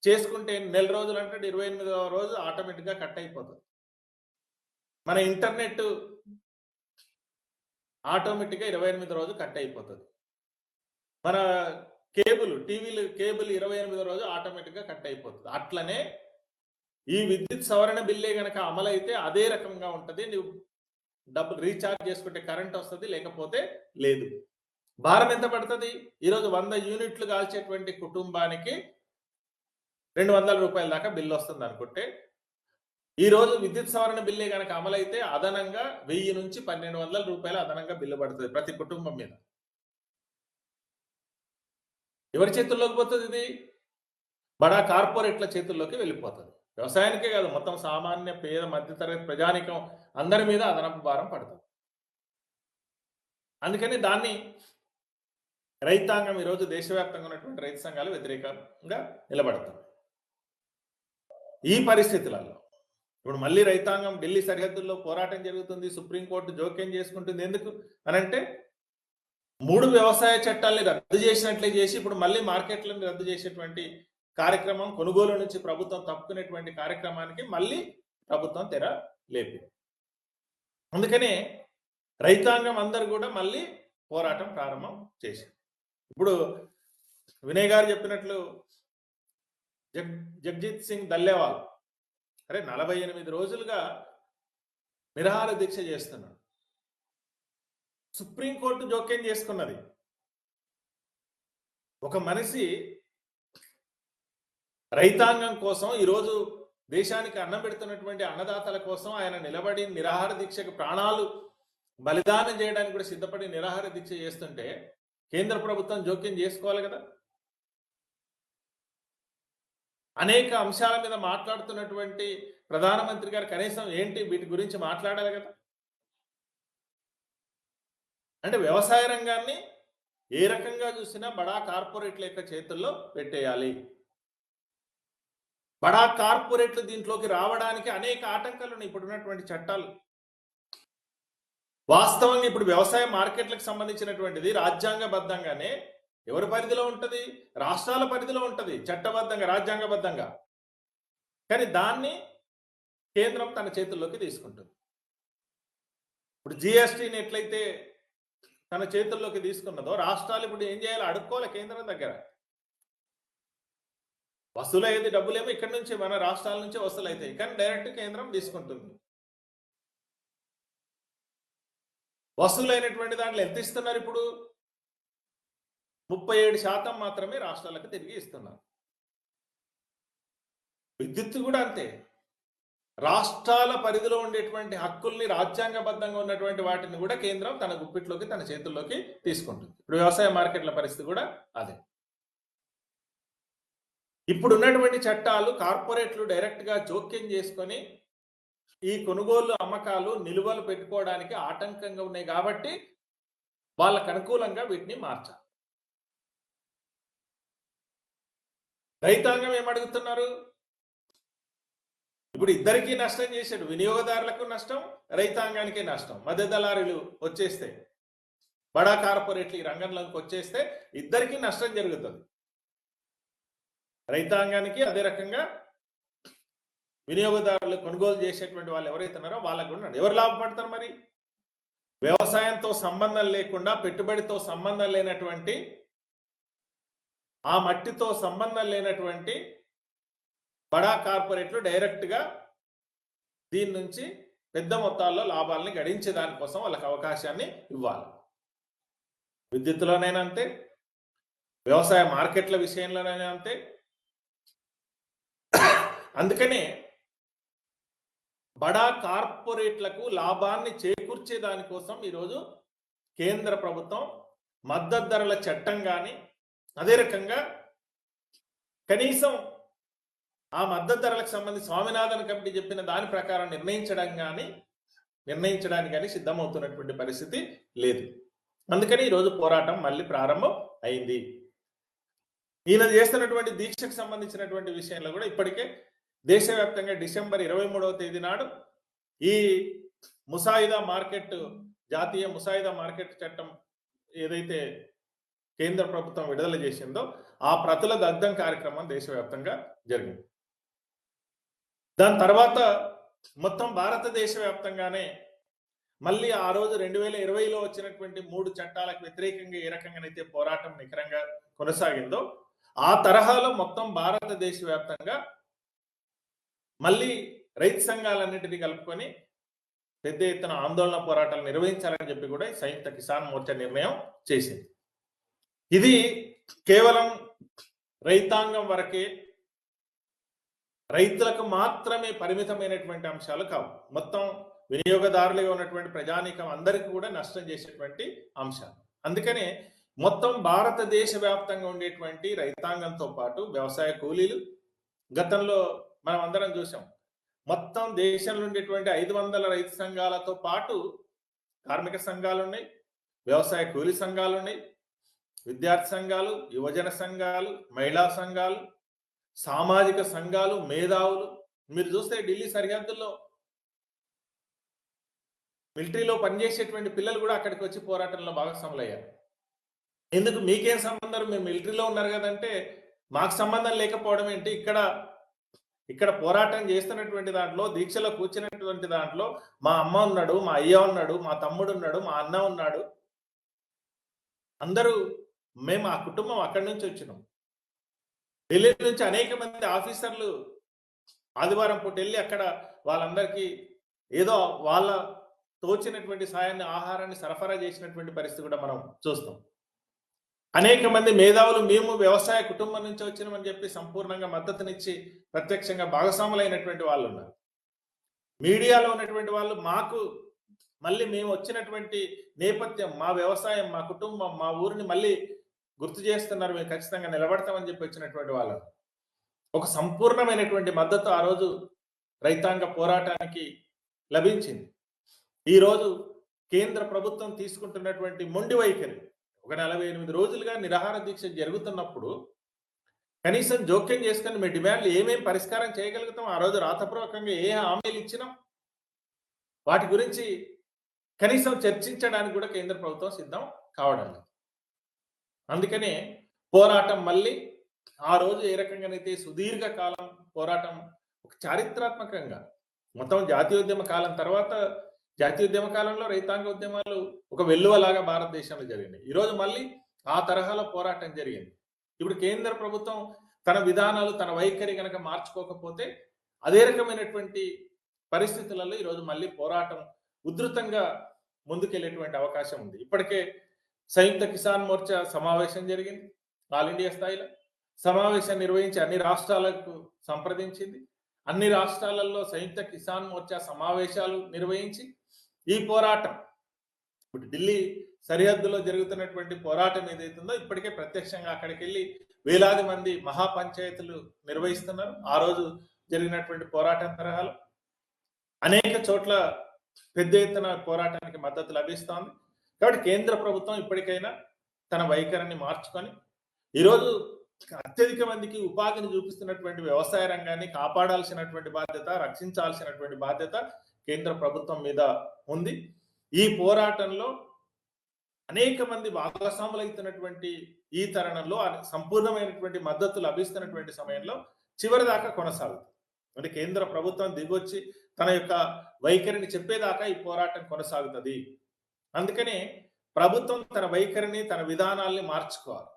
చేసుకుంటే నెల రోజులు అంటే 28వ రోజు ఆటోమేటిక్గా కట్ అయిపోతుంది. మన ఇంటర్నెట్ ఆటోమేటిక్గా 28వ రోజు కట్ అయిపోతుంది. మన టీవీలు కేబుల్ 28వ రోజు ఆటోమేటిక్గా కట్ అయిపోతుంది. అట్లనే ఈ విద్యుత్ సవరణ బిల్లే కనుక అమలైతే అదే రకంగా ఉంటుంది. నువ్వు డబ్బులు రీఛార్జ్ చేసుకుంటే కరెంట్ వస్తుంది, లేకపోతే లేదు. భారం ఎంత పడుతుంది? ఈరోజు 100 యూనిట్లు కాల్చేటువంటి కుటుంబానికి 200 రూపాయల దాకా బిల్లు వస్తుంది అనుకుంటే, ఈరోజు విద్యుత్ సవరణ బిల్లే కనుక అమలైతే అదనంగా 1000 నుంచి 1200 రూపాయలు అదనంగా బిల్లు పడుతుంది ప్రతి కుటుంబం మీద. ఎవరి చేతుల్లోకి పోతుంది? ఇది బడా కార్పొరేట్ల చేతుల్లోకి వెళ్ళిపోతుంది. వ్యవసాయానికే కాదు, మొత్తం సామాన్య పేద మధ్యతరగతి ప్రజానికం అందరి మీద అదనపు భారం పడుతుంది. అందుకని దాన్ని రైతాంగం ఈరోజు దేశవ్యాప్తంగా ఉన్నటువంటి రైతు సంఘాలు వ్యతిరేకంగా నిలబడతారు. ఈ పరిస్థితులలో ఇప్పుడు మళ్ళీ రైతాంగం ఢిల్లీ సరిహద్దుల్లో పోరాటం జరుగుతుంది, సుప్రీంకోర్టు జోక్యం చేసుకుంటుంది. ఎందుకు అనంటే 3 వ్యవసాయ చట్టాలని రద్దు చేసినట్లే చేసి ఇప్పుడు మళ్ళీ మార్కెట్లను రద్దు చేసేటువంటి కార్యక్రమం, కొనుగోలు నుంచి ప్రభుత్వం తప్పుకునేటువంటి కార్యక్రమానికి మళ్ళీ ప్రభుత్వం తెర లేపి. అందుకనే రైతాంగం అందరూ కూడా మళ్ళీ పోరాటం ప్రారంభం చేశారు. ఇప్పుడు వినయ్ గారు చెప్పినట్లు జగ్జిత్ సింగ్ దల్లేవాల్ 48 రోజులుగా నిరాహార దీక్ష చేస్తున్నాడు. సుప్రీంకోర్టు జోక్యం చేసుకున్నది. ఒక మనిషి రైతాంగం కోసం, ఈరోజు దేశానికి అన్నం పెడుతున్నటువంటి అన్నదాతల కోసం ఆయన నిలబడి నిరాహార దీక్షకు ప్రాణాలు బలిదానం చేయడానికి కూడా సిద్ధపడి నిరాహార దీక్ష చేస్తుంటే కేంద్ర ప్రభుత్వం జోక్యం చేసుకోవాలి కదా. అనేక అంశాల మీద మాట్లాడుతున్నటువంటి ప్రధానమంత్రి గారు కనీసం ఏంటి వీటి గురించి మాట్లాడాలి కదా. అంటే వ్యవసాయ రంగాన్ని ఏ రకంగా చూసినా బడా కార్పొరేట్ల యొక్క చేతుల్లో పెట్టేయాలి. బడా కార్పొరేట్లు దీంట్లోకి రావడానికి అనేక ఆటంకాలు ఉన్నాయి ఇప్పుడున్నటువంటి చట్టాలు. వాస్తవంగా ఇప్పుడు వ్యవసాయ మార్కెట్లకు సంబంధించినటువంటిది రాజ్యాంగబద్ధంగానే ఎవరి పరిధిలో ఉంటుంది? రాష్ట్రాల పరిధిలో ఉంటుంది, చట్టబద్ధంగా రాజ్యాంగబద్ధంగా. కానీ దాన్ని కేంద్రం తన చేతుల్లోకి తీసుకుంటుంది. ఇప్పుడు జిఎస్టీని ఎట్లయితే తన చేతుల్లోకి తీసుకున్నదో రాష్ట్రాలు ఇప్పుడు ఏం చేయాలో అడుక్కోవాలి కేంద్రం దగ్గర. వసూలు అయ్యేది డబ్బులేమో ఇక్కడి నుంచి మన రాష్ట్రాల నుంచే వసూలు అవుతాయి, కానీ డైరెక్ట్ కేంద్రం తీసుకుంటుంది. వసూలైనటువంటి దాంట్లో ఎంత ఇస్తున్నారు? ఇప్పుడు 37% మాత్రమే రాష్ట్రాలకు తిరిగి ఇస్తున్నారు. విద్యుత్ కూడా అంతే. రాష్ట్రాల పరిధిలో ఉండేటువంటి హక్కుల్ని, రాజ్యాంగబద్ధంగా ఉన్నటువంటి వాటిని కూడా కేంద్రం తన గుప్పిట్లోకి, తన చేతుల్లోకి తీసుకుంటుంది. ఇప్పుడు వ్యవసాయ మార్కెట్ల పరిస్థితి కూడా అదే. ఇప్పుడు ఉన్నటువంటి చట్టాలు కార్పొరేట్లు డైరెక్ట్ గా జోక్యం చేసుకొని ఈ కొనుగోలు, అమ్మకాలు, నిలువలు పెట్టుకోవడానికి ఆటంకంగా ఉన్నాయి కాబట్టి వాళ్ళకు అనుకూలంగా వీటిని మార్చాలి. రైతాంగం ఏమడుగుతున్నారు? ఇప్పుడు ఇద్దరికీ నష్టం చేశాడు. వినియోగదారులకు నష్టం, రైతాంగానికి నష్టం. మధ్య దళారులు వచ్చేస్తే, బడా కార్పొరేట్లు ఈ రంగంలోకి వచ్చేస్తే ఇద్దరికీ నష్టం జరుగుతుంది. రైతాంగానికి, అదే రకంగా వినియోగదారులు కొనుగోలు చేసేటువంటి వాళ్ళు ఎవరైతే ఉన్నారో వాళ్ళకు కూడా ఎవరు లాభపడతారు? మరి వ్యవసాయంతో సంబంధం లేకుండా, పెట్టుబడితో సంబంధం లేనటువంటి, ఆ మట్టితో సంబంధం లేనటువంటి బడా కార్పొరేట్లు డైరెక్ట్ గా దీని నుంచి పెద్ద మొత్తాల్లో లాభాలని గడించే దానికోసం వాళ్ళకి అవకాశాన్ని ఇవ్వాలి. విద్యుత్తులోనైనా అంతే, వ్యవసాయ మార్కెట్ల విషయంలోనైనా అంతే. అందుకనే బడా కార్పొరేట్లకు లాభాన్ని చేకూర్చే దానికోసం ఈరోజు కేంద్ర ప్రభుత్వం మద్దతు ధరల చట్టం కానీ, అదే రకంగా కనీసం ఆ మద్దతు ధరలకు సంబంధించి స్వామినాథన్ కమిటీ చెప్పిన దాని ప్రకారం నిర్ణయించడానికి కానీ సిద్ధమవుతున్నటువంటి పరిస్థితి లేదు. అందుకని ఈరోజు పోరాటం మళ్ళీ ప్రారంభం అయింది. ఈయన చేస్తున్నటువంటి దీక్షకు సంబంధించినటువంటి విషయంలో కూడా ఇప్పటికే దేశవ్యాప్తంగా డిసెంబర్ 23వ తేదీ నాడు ఈ ముసాయిదా మార్కెట్, జాతీయ ముసాయిదా మార్కెట్ చట్టం ఏదైతే కేంద్ర ప్రభుత్వం విడుదల చేసిందో ఆ ప్రతుల దగ్ధం కార్యక్రమం దేశవ్యాప్తంగా జరిగింది. దాని తర్వాత మొత్తం భారతదేశ వ్యాప్తంగానే మళ్ళీ ఆ రోజు 2020లో వచ్చినటువంటి 3 చట్టాలకు వ్యతిరేకంగా ఏ రకంగానైతే పోరాటం నికరంగా కొనసాగిందో ఆ తరహాలో మొత్తం భారతదేశ వ్యాప్తంగా మళ్ళీ రైతు సంఘాలన్నింటినీ కలుపుకొని పెద్ద ఎత్తున ఆందోళన పోరాటాలు నిర్వహించాలని చెప్పి కూడా సంయుక్త కిసాన్ మోర్చా నిర్ణయం చేసింది. ఇది కేవలం రైతాంగం వరకే, రైతులకు మాత్రమే పరిమితమైనటువంటి అంశాలు కావు. మొత్తం వినియోగదారులుగా ఉన్నటువంటి ప్రజానీకం అందరికీ కూడా నష్టం చేసేటువంటి అంశాలు. అందుకనే మొత్తం భారతదేశ వ్యాప్తంగా ఉండేటువంటి రైతాంగంతో పాటు వ్యవసాయ కూలీలు, గతంలో మనం అందరం చూసాం, మొత్తం దేశంలో ఉండేటువంటి 500 రైతు సంఘాలతో పాటు కార్మిక సంఘాలు ఉన్నాయి, వ్యవసాయ కూలీ సంఘాలు ఉన్నాయి, విద్యార్థి సంఘాలు, యువజన సంఘాలు, మహిళా సంఘాలు, సామాజిక సంఘాలు, మేధావులు. మీరు చూస్తే ఢిల్లీ సరిహద్దుల్లో మిలిటరీలో పనిచేసేటువంటి పిల్లలు కూడా అక్కడికి వచ్చి పోరాటంలో భాగస్వాములయ్యారు. ఎందుకు? మీకేం సంబంధం, మేము మిలిటరీలో ఉన్నారు కదంటే మాకు సంబంధం లేకపోవడం ఏంటి? ఇక్కడ పోరాటం చేస్తున్నటువంటి దాంట్లో, దీక్షలో కూర్చున్నటువంటి దాంట్లో మా అమ్మ ఉన్నాడు, మా అయ్య ఉన్నాడు, మా తమ్ముడు ఉన్నాడు, మా అన్న ఉన్నాడు, అందరూ మేము ఆ కుటుంబం అక్కడి నుంచి వచ్చినాం. ఢిల్లీ నుంచి అనేక మంది ఆఫీసర్లు ఆదివారం పూట వెళ్ళి అక్కడ వాళ్ళందరికీ ఏదో వాళ్ళ తోచినటువంటి సాయాన్ని, ఆహారాన్ని సరఫరా చేసినటువంటి పరిస్థితి కూడా మనం చూస్తాం. అనేక మంది మేధావులు మేము వ్యవసాయ కుటుంబం నుంచి వచ్చినామని చెప్పి సంపూర్ణంగా మద్దతునిచ్చి ప్రత్యక్షంగా భాగస్వాములైనటువంటి వాళ్ళు ఉన్నారు. మీడియాలో ఉన్నటువంటి వాళ్ళు మాకు మళ్ళీ మేము వచ్చినటువంటి నేపథ్యం, మా వ్యవసాయం, మా కుటుంబం, మా ఊరిని మళ్ళీ గుర్తు చేస్తున్నారు, మేము ఖచ్చితంగా నిలబడతామని చెప్పి వచ్చినటువంటి వాళ్ళు. ఒక సంపూర్ణమైనటువంటి మద్దతు ఆ రోజు రైతాంగ పోరాటానికి లభించింది. ఈరోజు కేంద్ర ప్రభుత్వం తీసుకుంటున్నటువంటి మొండి వైఖరి, ఒక 48 రోజులుగా నిరాహార దీక్ష జరుగుతున్నప్పుడు కనీసం జోక్యం చేసుకుని మీ డిమాండ్లు ఏమేమి పరిష్కారం చేయగలుగుతాం, ఆ రోజు రాతపూర్వకంగా ఏ హామీలు ఇచ్చినాం, వాటి గురించి కనీసం చర్చించడానికి కూడా కేంద్ర ప్రభుత్వం సిద్ధం కావడం లేదు. అందుకనే పోరాటం మళ్ళీ ఆ రోజు ఏ రకంగానైతే సుదీర్ఘ కాలం పోరాటం ఒక చారిత్రాత్మకంగా మొత్తం జాతీయోద్యమ కాలం తర్వాత, జాతీయోద్యమ కాలంలో రైతాంగ ఉద్యమాలు ఒక వెల్లువలాగా భారతదేశంలో జరిగినాయి. ఈరోజు మళ్ళీ ఆ తరహాలో పోరాటం జరిగింది. ఇప్పుడు కేంద్ర ప్రభుత్వం తన విధానాలు, తన వైఖరి కనుక మార్చుకోకపోతే అదే రకమైనటువంటి పరిస్థితులలో ఈరోజు మళ్ళీ పోరాటం ఉధృతంగా ముందుకెళ్లేటువంటి అవకాశం ఉంది. ఇప్పటికే సంయుక్త కిసాన్ మోర్చా సమావేశం జరిగింది ఆల్ ఇండియా స్థాయిలో. సమావేశం నిర్వహించి అన్ని రాష్ట్రాలకు సంప్రదించింది. అన్ని రాష్ట్రాలలో సంయుక్త కిసాన్ మోర్చా సమావేశాలు నిర్వహించి ఈ పోరాటం ఇప్పుడు ఢిల్లీ సరిహద్దులో జరుగుతున్నటువంటి పోరాటం ఏదైతుందో ఇప్పటికే ప్రత్యక్షంగా అక్కడికి వెళ్ళి వేలాది మంది మహాపంచాయతీలు నిర్వహిస్తున్నారు. ఆ రోజు జరిగినటువంటి పోరాటం తరహాలో అనేక చోట్ల పెద్ద ఎత్తున పోరాటానికి మద్దతు లభిస్తోంది. కాబట్టి కేంద్ర ప్రభుత్వం ఇప్పటికైనా తన వైఖరిని మార్చుకొని ఈరోజు అత్యధిక మందికి ఉపాధిని చూపిస్తున్నటువంటి వ్యవసాయ రంగాన్ని కాపాడాల్సినటువంటి బాధ్యత, రక్షించాల్సినటువంటి బాధ్యత కేంద్ర ప్రభుత్వం మీద ఉంది. ఈ పోరాటంలో అనేక మంది భాగస్వాములైతున్నటువంటి ఈ తరుణంలో సంపూర్ణమైనటువంటి మద్దతు లభిస్తున్నటువంటి సమయంలో చివరి దాకా కొనసాగుతుంది. అంటే కేంద్ర ప్రభుత్వం దిగొచ్చి తన యొక్క వైఖరిని చెప్పేదాకా ఈ పోరాటం కొనసాగుతుంది. అందుకనే ప్రభుత్వం తన వైఖరిని, తన విధానాల్ని మార్చుకోవాలి.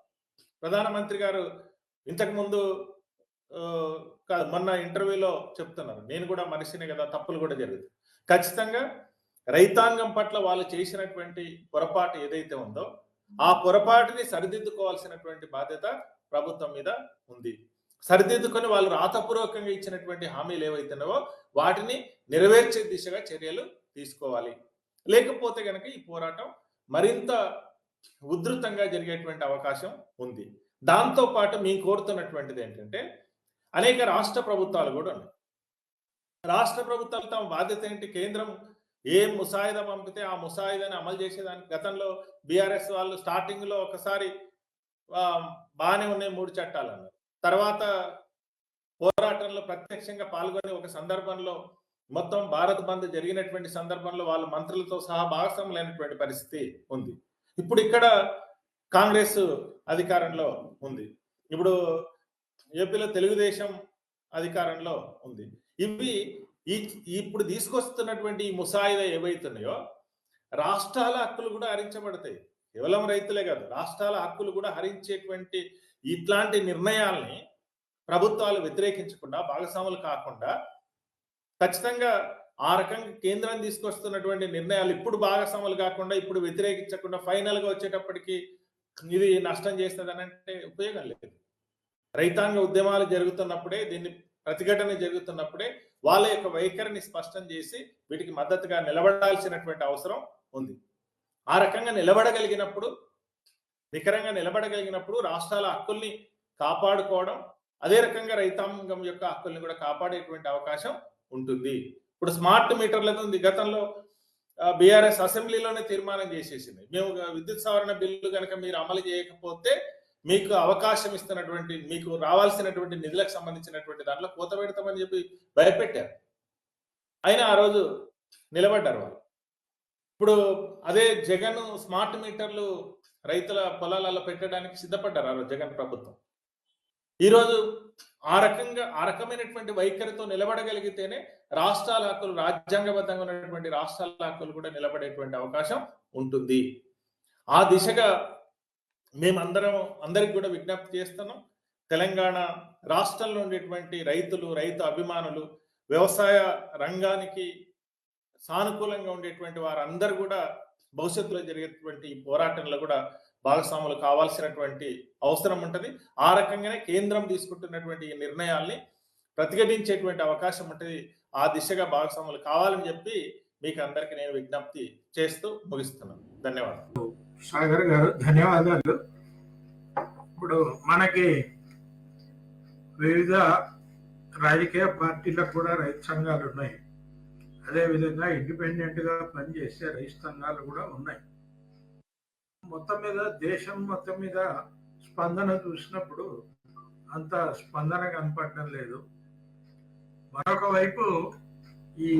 ప్రధానమంత్రి గారు ఇంతకుముందు మొన్న ఇంటర్వ్యూలో చెప్తున్నారు, నేను కూడా మనిషినే కదా, తప్పులు కూడా జరుగుతాయి. ఖచ్చితంగా రైతాంగం పట్ల వాళ్ళు చేసినటువంటి పొరపాటు ఏదైతే ఉందో ఆ పొరపాటుని సరిదిద్దుకోవాల్సినటువంటి బాధ్యత ప్రభుత్వం మీద ఉంది. సరిదిద్దుకొని వాళ్ళు రాతపూర్వకంగా ఇచ్చినటువంటి హామీలు ఏవైతున్నావో వాటిని నెరవేర్చే దిశగా చర్యలు తీసుకోవాలి. లేకపోతే కనుక ఈ పోరాటం మరింత ఉధృతంగా జరిగేటువంటి అవకాశం ఉంది. దాంతో పాటు మేము కోరుతున్నటువంటిది ఏంటంటే అనేక రాష్ట్ర ప్రభుత్వాలు కూడా ఉన్నాయి. రాష్ట్ర ప్రభుత్వాలు తమ బాధ్యత ఏంటి? కేంద్రం ఏ ముసాయిదా పంపితే ఆ ముసాయిదాని అమలు చేసేదానికి గతంలో బీఆర్ఎస్ వాళ్ళు స్టార్టింగ్ లో ఒకసారి బాగానే ఉన్నాయి 3 చట్టాలు అన్నారు. తర్వాత పోరాటంలో ప్రత్యక్షంగా పాల్గొని ఒక సందర్భంలో మొత్తం భారత్ బంద్ జరిగినటువంటి సందర్భంలో వాళ్ళు మంత్రులతో సహా భాగస్వాములైనటువంటి పరిస్థితి ఉంది. ఇప్పుడు ఇక్కడ కాంగ్రెస్ అధికారంలో ఉంది. ఇప్పుడు ఏపీలో తెలుగుదేశం అధికారంలో ఉంది. ఇవి ఇప్పుడు తీసుకొస్తున్నటువంటి ఈ ముసాయిదా ఏవైతున్నాయో రాష్ట్రాల హక్కులు కూడా హరించబడతాయి. కేవలం రైతులే కాదు, రాష్ట్రాల హక్కులు కూడా హరించేటువంటి ఇట్లాంటి నిర్ణయాల్ని ప్రభుత్వాలు వ్యతిరేకించకుండా, భాగస్వాములు కాకుండా ఖచ్చితంగా ఆ రకంగా కేంద్రం తీసుకొస్తున్నటువంటి నిర్ణయాలు ఇప్పుడు భాగస్వాములు కాకుండా, ఇప్పుడు వ్యతిరేకించకుండా ఫైనల్ గా వచ్చేటప్పటికి ఇది నష్టం చేస్తుంది అని అంటే ఉపయోగం లేదు. రైతాంగ ఉద్యమాలు జరుగుతున్నప్పుడే, దీన్ని ప్రతిఘటన జరుగుతున్నప్పుడే వాళ్ళ యొక్క వైఖరిని స్పష్టం చేసి వీటికి మద్దతుగా నిలబడాల్సినటువంటి అవసరం ఉంది. ఆ రకంగా నిలబడగలిగినప్పుడు, నికరంగా నిలబడగలిగినప్పుడు రాష్ట్రాల హక్కుల్ని కాపాడుకోవడం, అదే రకంగా రైతాంగం యొక్క హక్కుల్ని కూడా కాపాడేటువంటి అవకాశం ఉంటుంది. ఇప్పుడు స్మార్ట్ మీటర్లతో ఉంది. గతంలో బీఆర్ఎస్ అసెంబ్లీలోనే తీర్మానం చేసేసింది, మేము విద్యుత్ సవరణ బిల్లు కనుక మీరు అమలు చేయకపోతే మీకు అవకాశం ఇస్తున్నటువంటి, మీకు రావాల్సినటువంటి నిధులకు సంబంధించినటువంటి దాంట్లో కోత పెడతామని చెప్పి భయపెట్టారు. అయినా ఆ రోజు నిలబడ్డారు వాళ్ళు. ఇప్పుడు అదే జగన్ స్మార్ట్ మీటర్లు రైతుల పొలాలలో పెట్టడానికి సిద్ధపడ్డారు ఆ రోజు జగన్ ప్రభుత్వం. ఈరోజు ఆ రకమైనటువంటి వైఖరితో నిలబడగలిగితేనే రాష్ట్రాల హక్కులు, రాజ్యాంగబద్ధంగా ఉన్నటువంటి రాష్ట్రాల హక్కులు కూడా నిలబడేటువంటి అవకాశం ఉంటుంది. ఆ దిశగా అందరికి కూడా విజ్ఞప్తి చేస్తున్నాం. తెలంగాణ రాష్ట్రంలో ఉండేటువంటి రైతులు, రైతు అభిమానులు, వ్యవసాయ రంగానికి సానుకూలంగా ఉండేటువంటి వారందరూ కూడా భవిష్యత్తులో జరిగేటువంటి ఈ పోరాటంలో కూడా భాగస్వాములు కావాల్సినటువంటి అవసరం ఉంటుంది. ఆ రకంగానే కేంద్రం తీసుకుంటున్నటువంటి ఈ నిర్ణయాల్ని ప్రతిఘటించేటువంటి అవకాశం ఉంటుంది. ఆ దిశగా భాగస్వాములు కావాలని చెప్పి మీకు అందరికి నేను విజ్ఞప్తి చేస్తూ ముగిస్తున్నాను. ధన్యవాదాలు. సాగర్ గారు, ధన్యవాదాలు. ఇప్పుడు మనకి వివిధ రాజకీయ పార్టీలకు కూడా రైతు సంఘాలు ఉన్నాయి. అదేవిధంగా ఇండిపెండెంట్ గా పనిచేసే రైతు సంఘాలు కూడా ఉన్నాయి. మొత్తం మీద దేశం మొత్తం మీద స్పందన చూసినప్పుడు అంత స్పందన కనపడడం లేదు. మరొక వైపు ఈ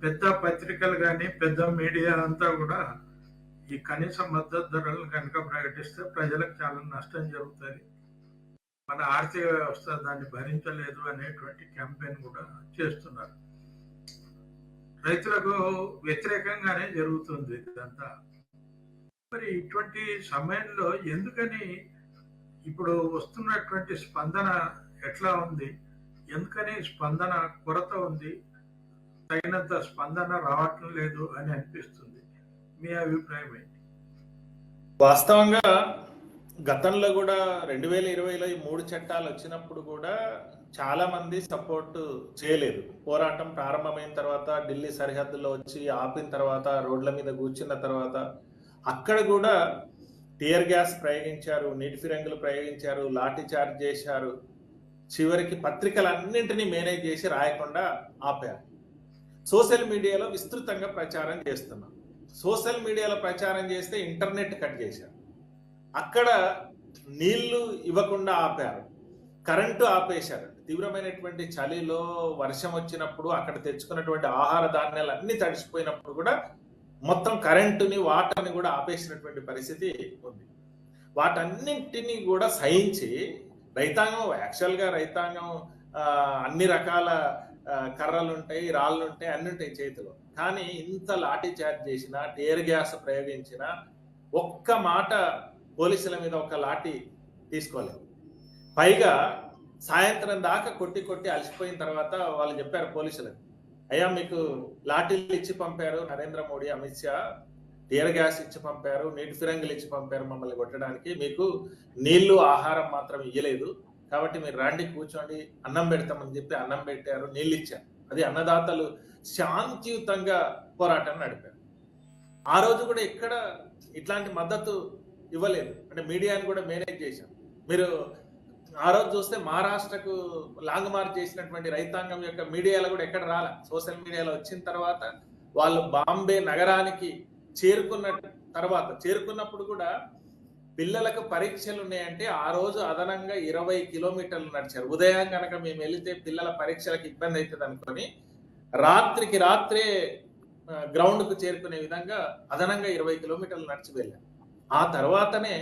పెద్ద పత్రికలు కానీ, పెద్ద మీడియా అంతా కూడా ఈ కనీస మద్దతు ధరలను కనుక ప్రకటిస్తే ప్రజలకు చాలా నష్టం జరుగుతుంది, మన ఆర్థిక వ్యవస్థ దాన్ని భరించలేదు అనేటువంటి క్యాంపెయిన్ కూడా చేస్తున్నారు. రైతులకు వ్యతిరేకంగానే జరుగుతుంది ఇదంతా. మరి ఇటువంటి సమయంలో ఎందుకని ఇప్పుడు వస్తున్నటువంటి స్పందన ఎట్లా ఉంది? ఎందుకని స్పందన కొరత ఉంది, తగినంత స్పందన రావటం లేదు అని అనిపిస్తుంది. మీ అభిప్రాయం ఏంటి? వాస్తవంగా గతంలో కూడా 2020లో ఈ 3 చట్టాలు వచ్చినప్పుడు కూడా చాలా మంది సపోర్ట్ చేయలేదు. పోరాటం ప్రారంభమైన తర్వాత ఢిల్లీ సరిహద్దులో వచ్చి ఆపిన తర్వాత రోడ్ల మీద కూర్చున్న తర్వాత అక్కడ కూడా టియర్ గ్యాస్ ప్రయోగించారు, నీటి ఫిరంగులు ప్రయోగించారు, లాఠీ చార్జ్ చేశారు. చివరికి పత్రికలన్నింటినీ మేనేజ్ చేసి రాయకుండా ఆపారు. సోషల్ మీడియాలో విస్తృతంగా ప్రచారం చేస్తున్నాం. సోషల్ మీడియాలో ప్రచారం చేస్తే ఇంటర్నెట్ కట్ చేశారు. అక్కడ నీళ్లు ఇవ్వకుండా ఆపారు, కరెంటు ఆపేశారు. తీవ్రమైనటువంటి చలిలో వర్షం వచ్చినప్పుడు అక్కడ తెచ్చుకున్నటువంటి ఆహార ధాన్యాలు అన్ని తడిసిపోయినప్పుడు కూడా మొత్తం కరెంటుని వాటర్ని కూడా ఆపేసినటువంటి పరిస్థితి ఉంది. వాటన్నింటినీ కూడా సహించి రైతాంగం యాక్చువల్గా రైతాంగం అన్ని రకాల కర్రలు ఉంటాయి, రాళ్ళు ఉంటాయి, అన్ని ఉంటాయి చేతిలో. కానీ ఇంత లాఠీ చార్జ్ చేసినా, టియర్ గ్యాస్ ప్రయోగించినా ఒక్క మాట పోలీసుల మీద ఒక లాఠీ తీసుకోలేదు. పైగా సాయంత్రం దాకా కొట్టి కొట్టి అలసిపోయిన తర్వాత వాళ్ళు చెప్పారు పోలీసులకు, అయ్యా మీకు లాఠీలు ఇచ్చి పంపారు నరేంద్ర మోడీ, అమిత్ షా, టియర్ గ్యాస్ ఇచ్చి పంపారు, నీటి ఫిరంగులు ఇచ్చి పంపారు మమ్మల్ని కొట్టడానికి, మీకు నీళ్లు ఆహారం మాత్రం ఇయ్యలేదు, కాబట్టి మీరు రండి కూర్చోండి అన్నం పెడతామని చెప్పి అన్నం పెట్టారు, నీళ్ళు ఇచ్చారు. అది అన్నదాతలు శాంతియుతంగా పోరాటం నడిపారు. ఆ రోజు కూడా ఎక్కడ ఇట్లాంటి మద్దతు ఇవ్వలేదు. అంటే మీడియాని కూడా మేనేజ్ చేశాం. మీరు ఆ రోజు చూస్తే మహారాష్ట్రకు లాంగ్ మార్చ్ చేసినటువంటి రైతాంగం యొక్క మీడియాలో కూడా ఎక్కడ రాలే. సోషల్ మీడియాలో వచ్చిన తర్వాత వాళ్ళు బాంబే నగరానికి చేరుకున్నప్పుడు కూడా పిల్లలకు పరీక్షలు ఉన్నాయంటే ఆ రోజు అదనంగా 20 కిలోమీటర్లు నడిచారు. ఉదయం కనుక మేము వెళితే పిల్లల పరీక్షలకు ఇబ్బంది అవుతుంది అనుకొని రాత్రికి రాత్రే గ్రౌండ్కు చేరుకునే విధంగా అదనంగా 20 కిలోమీటర్లు నడిచి వెళ్ళారు. ఆ తర్వాతనే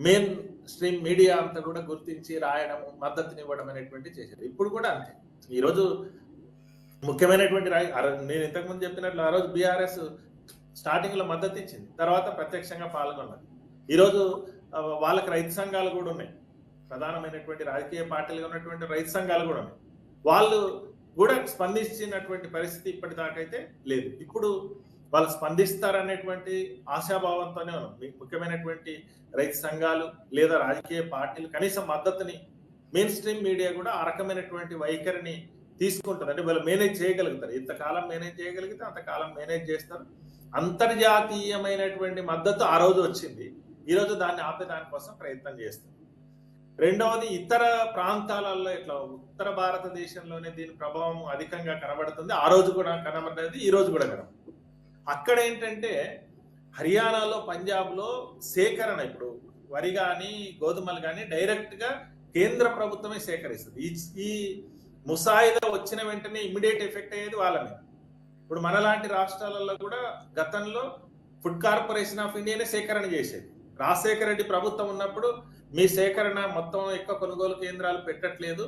మెయిన్ స్ట్రీమ్ మీడియా అంతా కూడా గుర్తించి రాయడం, మద్దతునివ్వడం అనేటువంటి చేశారు. ఇప్పుడు కూడా అంతే. ఈరోజు ముఖ్యమైనటువంటి నేను ఇంతకుముందు చెప్పినట్లు ఆ రోజు బీఆర్ఎస్ స్టార్టింగ్ లో మద్దతు ఇచ్చింది, తర్వాత ప్రత్యక్షంగా పాల్గొన్నది. ఈరోజు వాళ్ళకి రైతు సంఘాలు కూడా ఉన్నాయి, ప్రధానమైనటువంటి రాజకీయ పార్టీలుగా ఉన్నటువంటి రైతు సంఘాలు కూడా ఉన్నాయి. వాళ్ళు కూడా స్పందించినటువంటి పరిస్థితి ఇప్పటిదాకైతే లేదు. ఇప్పుడు వాళ్ళు స్పందిస్తారనేటువంటి ఆశాభావంతోనే ఉన్నాం. ముఖ్యమైనటువంటి రైతు సంఘాలు లేదా రాజకీయ పార్టీలు కనీసం మద్దతుని మెయిన్ స్ట్రీమ్ మీడియా కూడా ఆ రకమైనటువంటి వైఖరిని తీసుకుంటుంది. అంటే వాళ్ళు మేనేజ్ చేయగలుగుతారు, ఇంతకాలం మేనేజ్ చేయగలిగితే అంతకాలం మేనేజ్ చేస్తారు. అంతర్జాతీయమైనటువంటి మద్దతు ఆ రోజు వచ్చింది, ఈరోజు దాన్ని ఆపేదాని కోసం ప్రయత్నం చేస్తుంది. రెండవది, ఇతర ప్రాంతాలలో ఇట్లా ఉత్తర భారతదేశంలోనే దీని ప్రభావం అధికంగా కనబడుతుంది. ఆ రోజు కూడా కనబడేది, ఈ రోజు కూడా కనబడుతుంది. అక్కడ ఏంటంటే హర్యానాలో, పంజాబ్లో సేకరణ, ఇప్పుడు వరి కానీ గోధుమలు కానీ డైరెక్ట్ గా కేంద్ర ప్రభుత్వమే సేకరిస్తుంది. ఈ ముసాయిదా వచ్చిన వెంటనే ఇమ్మీడియట్ ఎఫెక్ట్ అయ్యేది వాళ్ళ మీద. ఇప్పుడు మనలాంటి రాష్ట్రాలలో కూడా గతంలో ఫుడ్ కార్పొరేషన్ ఆఫ్ ఇండియానే సేకరణ చేసేది. రాజశేఖర రెడ్డి ప్రభుత్వం ఉన్నప్పుడు మీ సేకరణ మొత్తం ఎక్కువ కొనుగోలు కేంద్రాలు పెట్టట్లేదు,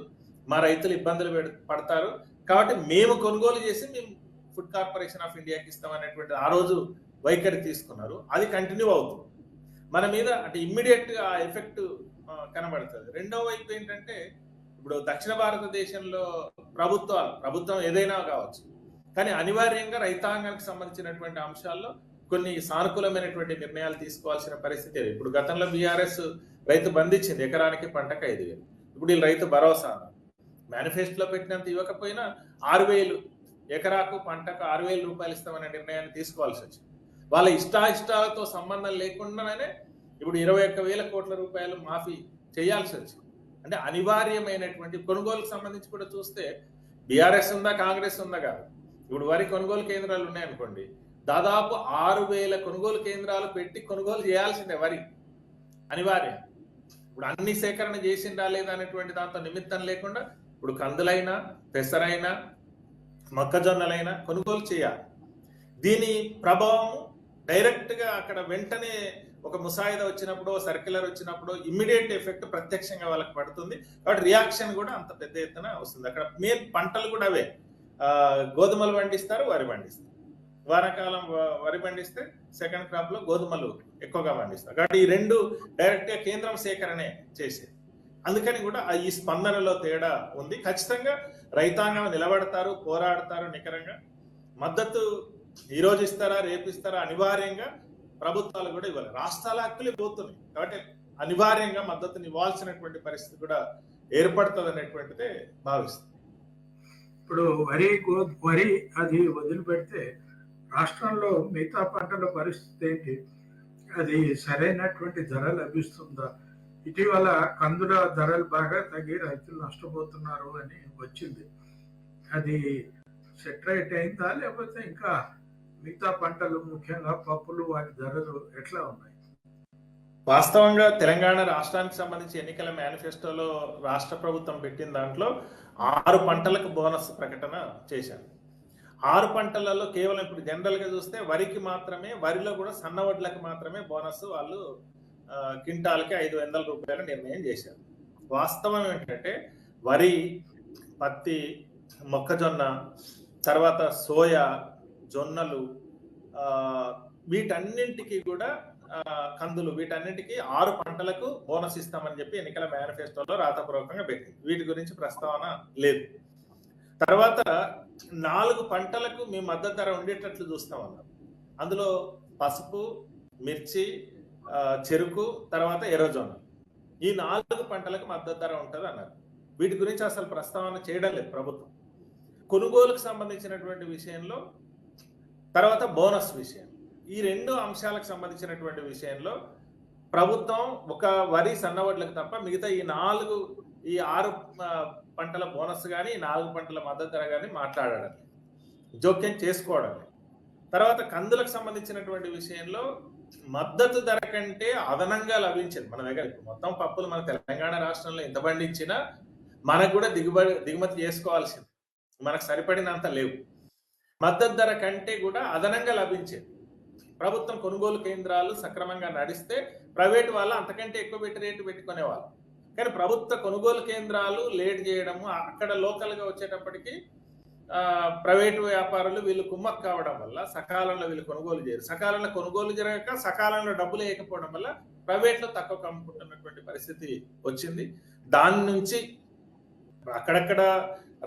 మా రైతులు ఇబ్బందులు పడతారు, కాబట్టి మేము కొనుగోలు చేసి మేము ఫుడ్ కార్పొరేషన్ ఆఫ్ ఇండియాకి ఇస్తామనేటువంటి ఆ రోజు వైఖరి తీసుకున్నారు. అది కంటిన్యూ అవుతుంది మన మీద, అంటే ఇమ్మీడియట్ గా ఆ ఎఫెక్ట్ కనబడుతుంది. రెండవ వైపు ఏంటంటే, ఇప్పుడు దక్షిణ భారతదేశంలో ప్రభుత్వం ఏదైనా కావచ్చు, కానీ అనివార్యంగా రైతాంగానికి సంబంధించినటువంటి అంశాల్లో కొన్ని సానుకూలమైనటువంటి నిర్ణయాలు తీసుకోవాల్సిన పరిస్థితి. ఇప్పుడు గతంలో బీఆర్ఎస్ రైతు బంధించింది, ఎకరానికి పంటకు 5,000. ఇప్పుడు వీళ్ళు రైతు భరోసా మేనిఫెస్టోలో పెట్టినంత ఇవ్వకపోయినా 6,000 ఎకరాకు పంటకు 6,000 రూపాయలు ఇస్తామనే నిర్ణయాన్ని తీసుకోవాల్సి వచ్చింది. వాళ్ళ ఇష్టాలతో సంబంధం లేకుండానే ఇప్పుడు 21,000 కోట్ల రూపాయలు మాఫీ చేయాల్సి వచ్చింది. అంటే అనివార్యమైనటువంటి కొనుగోలుకు సంబంధించి కూడా చూస్తే బీఆర్ఎస్ ఉందా కాంగ్రెస్ ఉందా కాదు. ఇప్పుడు వరి కొనుగోలు కేంద్రాలు ఉన్నాయనుకోండి, దాదాపు 6,000 కొనుగోలు కేంద్రాలు పెట్టి కొనుగోలు చేయాల్సిందే వరి, అనివార్యం. ఇప్పుడు అన్ని సేకరణ చేసిందా లేదా అనేటువంటి దాంతో నిమిత్తం లేకుండా ఇప్పుడు కందులైనా, పెసరైనా, మొక్కజొన్నలైనా కొనుగోలు చేయాలి. దీని ప్రభావం డైరెక్ట్ గా అక్కడ వెంటనే ఒక ముసాయిదా వచ్చినప్పుడు, సర్క్యులర్ వచ్చినప్పుడు ఇమ్మీడియట్ ఎఫెక్ట్ ప్రత్యక్షంగా వాళ్ళకి పడుతుంది. కాబట్టి రియాక్షన్ కూడా అంత పెద్ద ఎత్తున వస్తుంది. అక్కడ మెయిన్ పంటలు కూడా అవే, గోధుమలు పండిస్తారు, వరి పండిస్తారు. వానాకాలం వరి పండిస్తే సెకండ్ క్రాప్ లో గోధుమలు ఎక్కువగా పండిస్తారు. కాబట్టి ఈ రెండు డైరెక్ట్ గా కేంద్రం సేకరణే చేసేది. అందుకని కూడా ఈ స్పందనలో తేడా ఉంది. ఖచ్చితంగా రైతాంగం నిలబడతారు, పోరాడతారు నికరంగా. మద్దతు ఈ రోజు ఇస్తారా రేపు ఇస్తారా అనివార్యంగా ప్రభుత్వాలు కూడా ఇవ్వాలి. రాష్ట్రాల హక్కులు పోతున్నాయి కాబట్టి అనివార్యంగా మద్దతుని ఇవ్వాల్సినటువంటి పరిస్థితి కూడా ఏర్పడుతుంది అనేటువంటిదే భావిస్తుంది. ఇప్పుడు వరి అది వదిలిపెడితే రాష్ట్రంలో మిగతా పంటల పరిస్థితి ఏంటి? అది సరైనటువంటి ధర లభిస్తుందా? ఇటీవల కందుల ధరలు బాగా తగ్గి రైతులు నష్టపోతున్నారు అని వచ్చింది. అది సెటరేట్ అయిందా లేకపోతే ఇంకా మిగతా పంటలు ముఖ్యంగా పప్పులు వాటి ధరలు ఎట్లా ఉన్నాయి? వాస్తవంగా తెలంగాణ రాష్ట్రానికి సంబంధించి ఎన్నికల మేనిఫెస్టోలో రాష్ట్ర ప్రభుత్వం పెట్టిన దాంట్లో 6 పంటలకు బోనస్ ప్రకటన చేశారు. 6 పంటలలో కేవలం ఇప్పుడు జనరల్ గా చూస్తే వరికి మాత్రమే, వరిలో కూడా సన్న వడ్లకు మాత్రమే బోనస్ వాళ్ళు క్వింటాల్కి 500 రూపాయలు నిర్ణయం చేశారు. వాస్తవం ఏంటంటే వరి, పత్తి, మొక్కజొన్న, తర్వాత సోయా, జొన్నలు, వీటన్నింటికి కూడా కందులు, వీటన్నింటికి 6 పంటలకు బోనస్ ఇస్తామని చెప్పి ఎన్నికల మేనిఫెస్టోలో రాతపూర్వకంగా పెట్టింది. వీటి గురించి ప్రస్తావన లేదు. తర్వాత 4 పంటలకు మీ మద్దతు ధర ఉండేటట్లు చూస్తామన్నారు. అందులో పసుపు, మిర్చి, చెరుకు, తర్వాత ఎర్రజొన్న, ఈ 4 పంటలకు మద్దతు ధర ఉంటుంది అన్నారు. వీటి గురించి అసలు ప్రస్తావన చేయడం లేదు ప్రభుత్వం. కొనుగోలుకు సంబంధించినటువంటి విషయంలో, తర్వాత బోనస్ విషయం, ఈ 2 అంశాలకు సంబంధించినటువంటి విషయంలో ప్రభుత్వం ఒక వరి, సన్నవడ్లకు తప్ప మిగతా ఈ 6 పంటల బోనస్ కానీ 4 పంటల మద్దతు ధర కానీ మాట్లాడడం, జోక్యం చేసుకోవడం. తర్వాత కందులకు సంబంధించినటువంటి విషయంలో మద్దతు ధర కంటే అదనంగా లభించింది మన దగ్గర. మొత్తం పప్పులు మన తెలంగాణ రాష్ట్రంలో ఎంత పండించినా మనకు కూడా దిగుమతి చేసుకోవాల్సింది, మనకు సరిపడినంత లేవు. మద్దతు ధర కంటే కూడా అదనంగా లభించేది. ప్రభుత్వం కొనుగోలు కేంద్రాలు సక్రమంగా నడిస్తే ప్రైవేట్ వాళ్ళు అంతకంటే ఎక్కువ పెట్టి రేటు పెట్టుకునేవాళ్ళు. కానీ ప్రభుత్వ కొనుగోలు కేంద్రాలు లేట్ చేయడము, అక్కడ లోకల్గా వచ్చేటప్పటికి ప్రైవేటు వ్యాపారులు వీళ్ళు కుమ్మక్ కావడం వల్ల సకాలంలో వీళ్ళు కొనుగోలు చేయరు. సకాలంలో కొనుగోలు జరగక సకాలంలో డబ్బులు వేయకపోవడం వల్ల ప్రైవేట్లో తక్కువ అమ్ముకుంటున్నటువంటి పరిస్థితి వచ్చింది. దాని నుంచి అక్కడక్కడ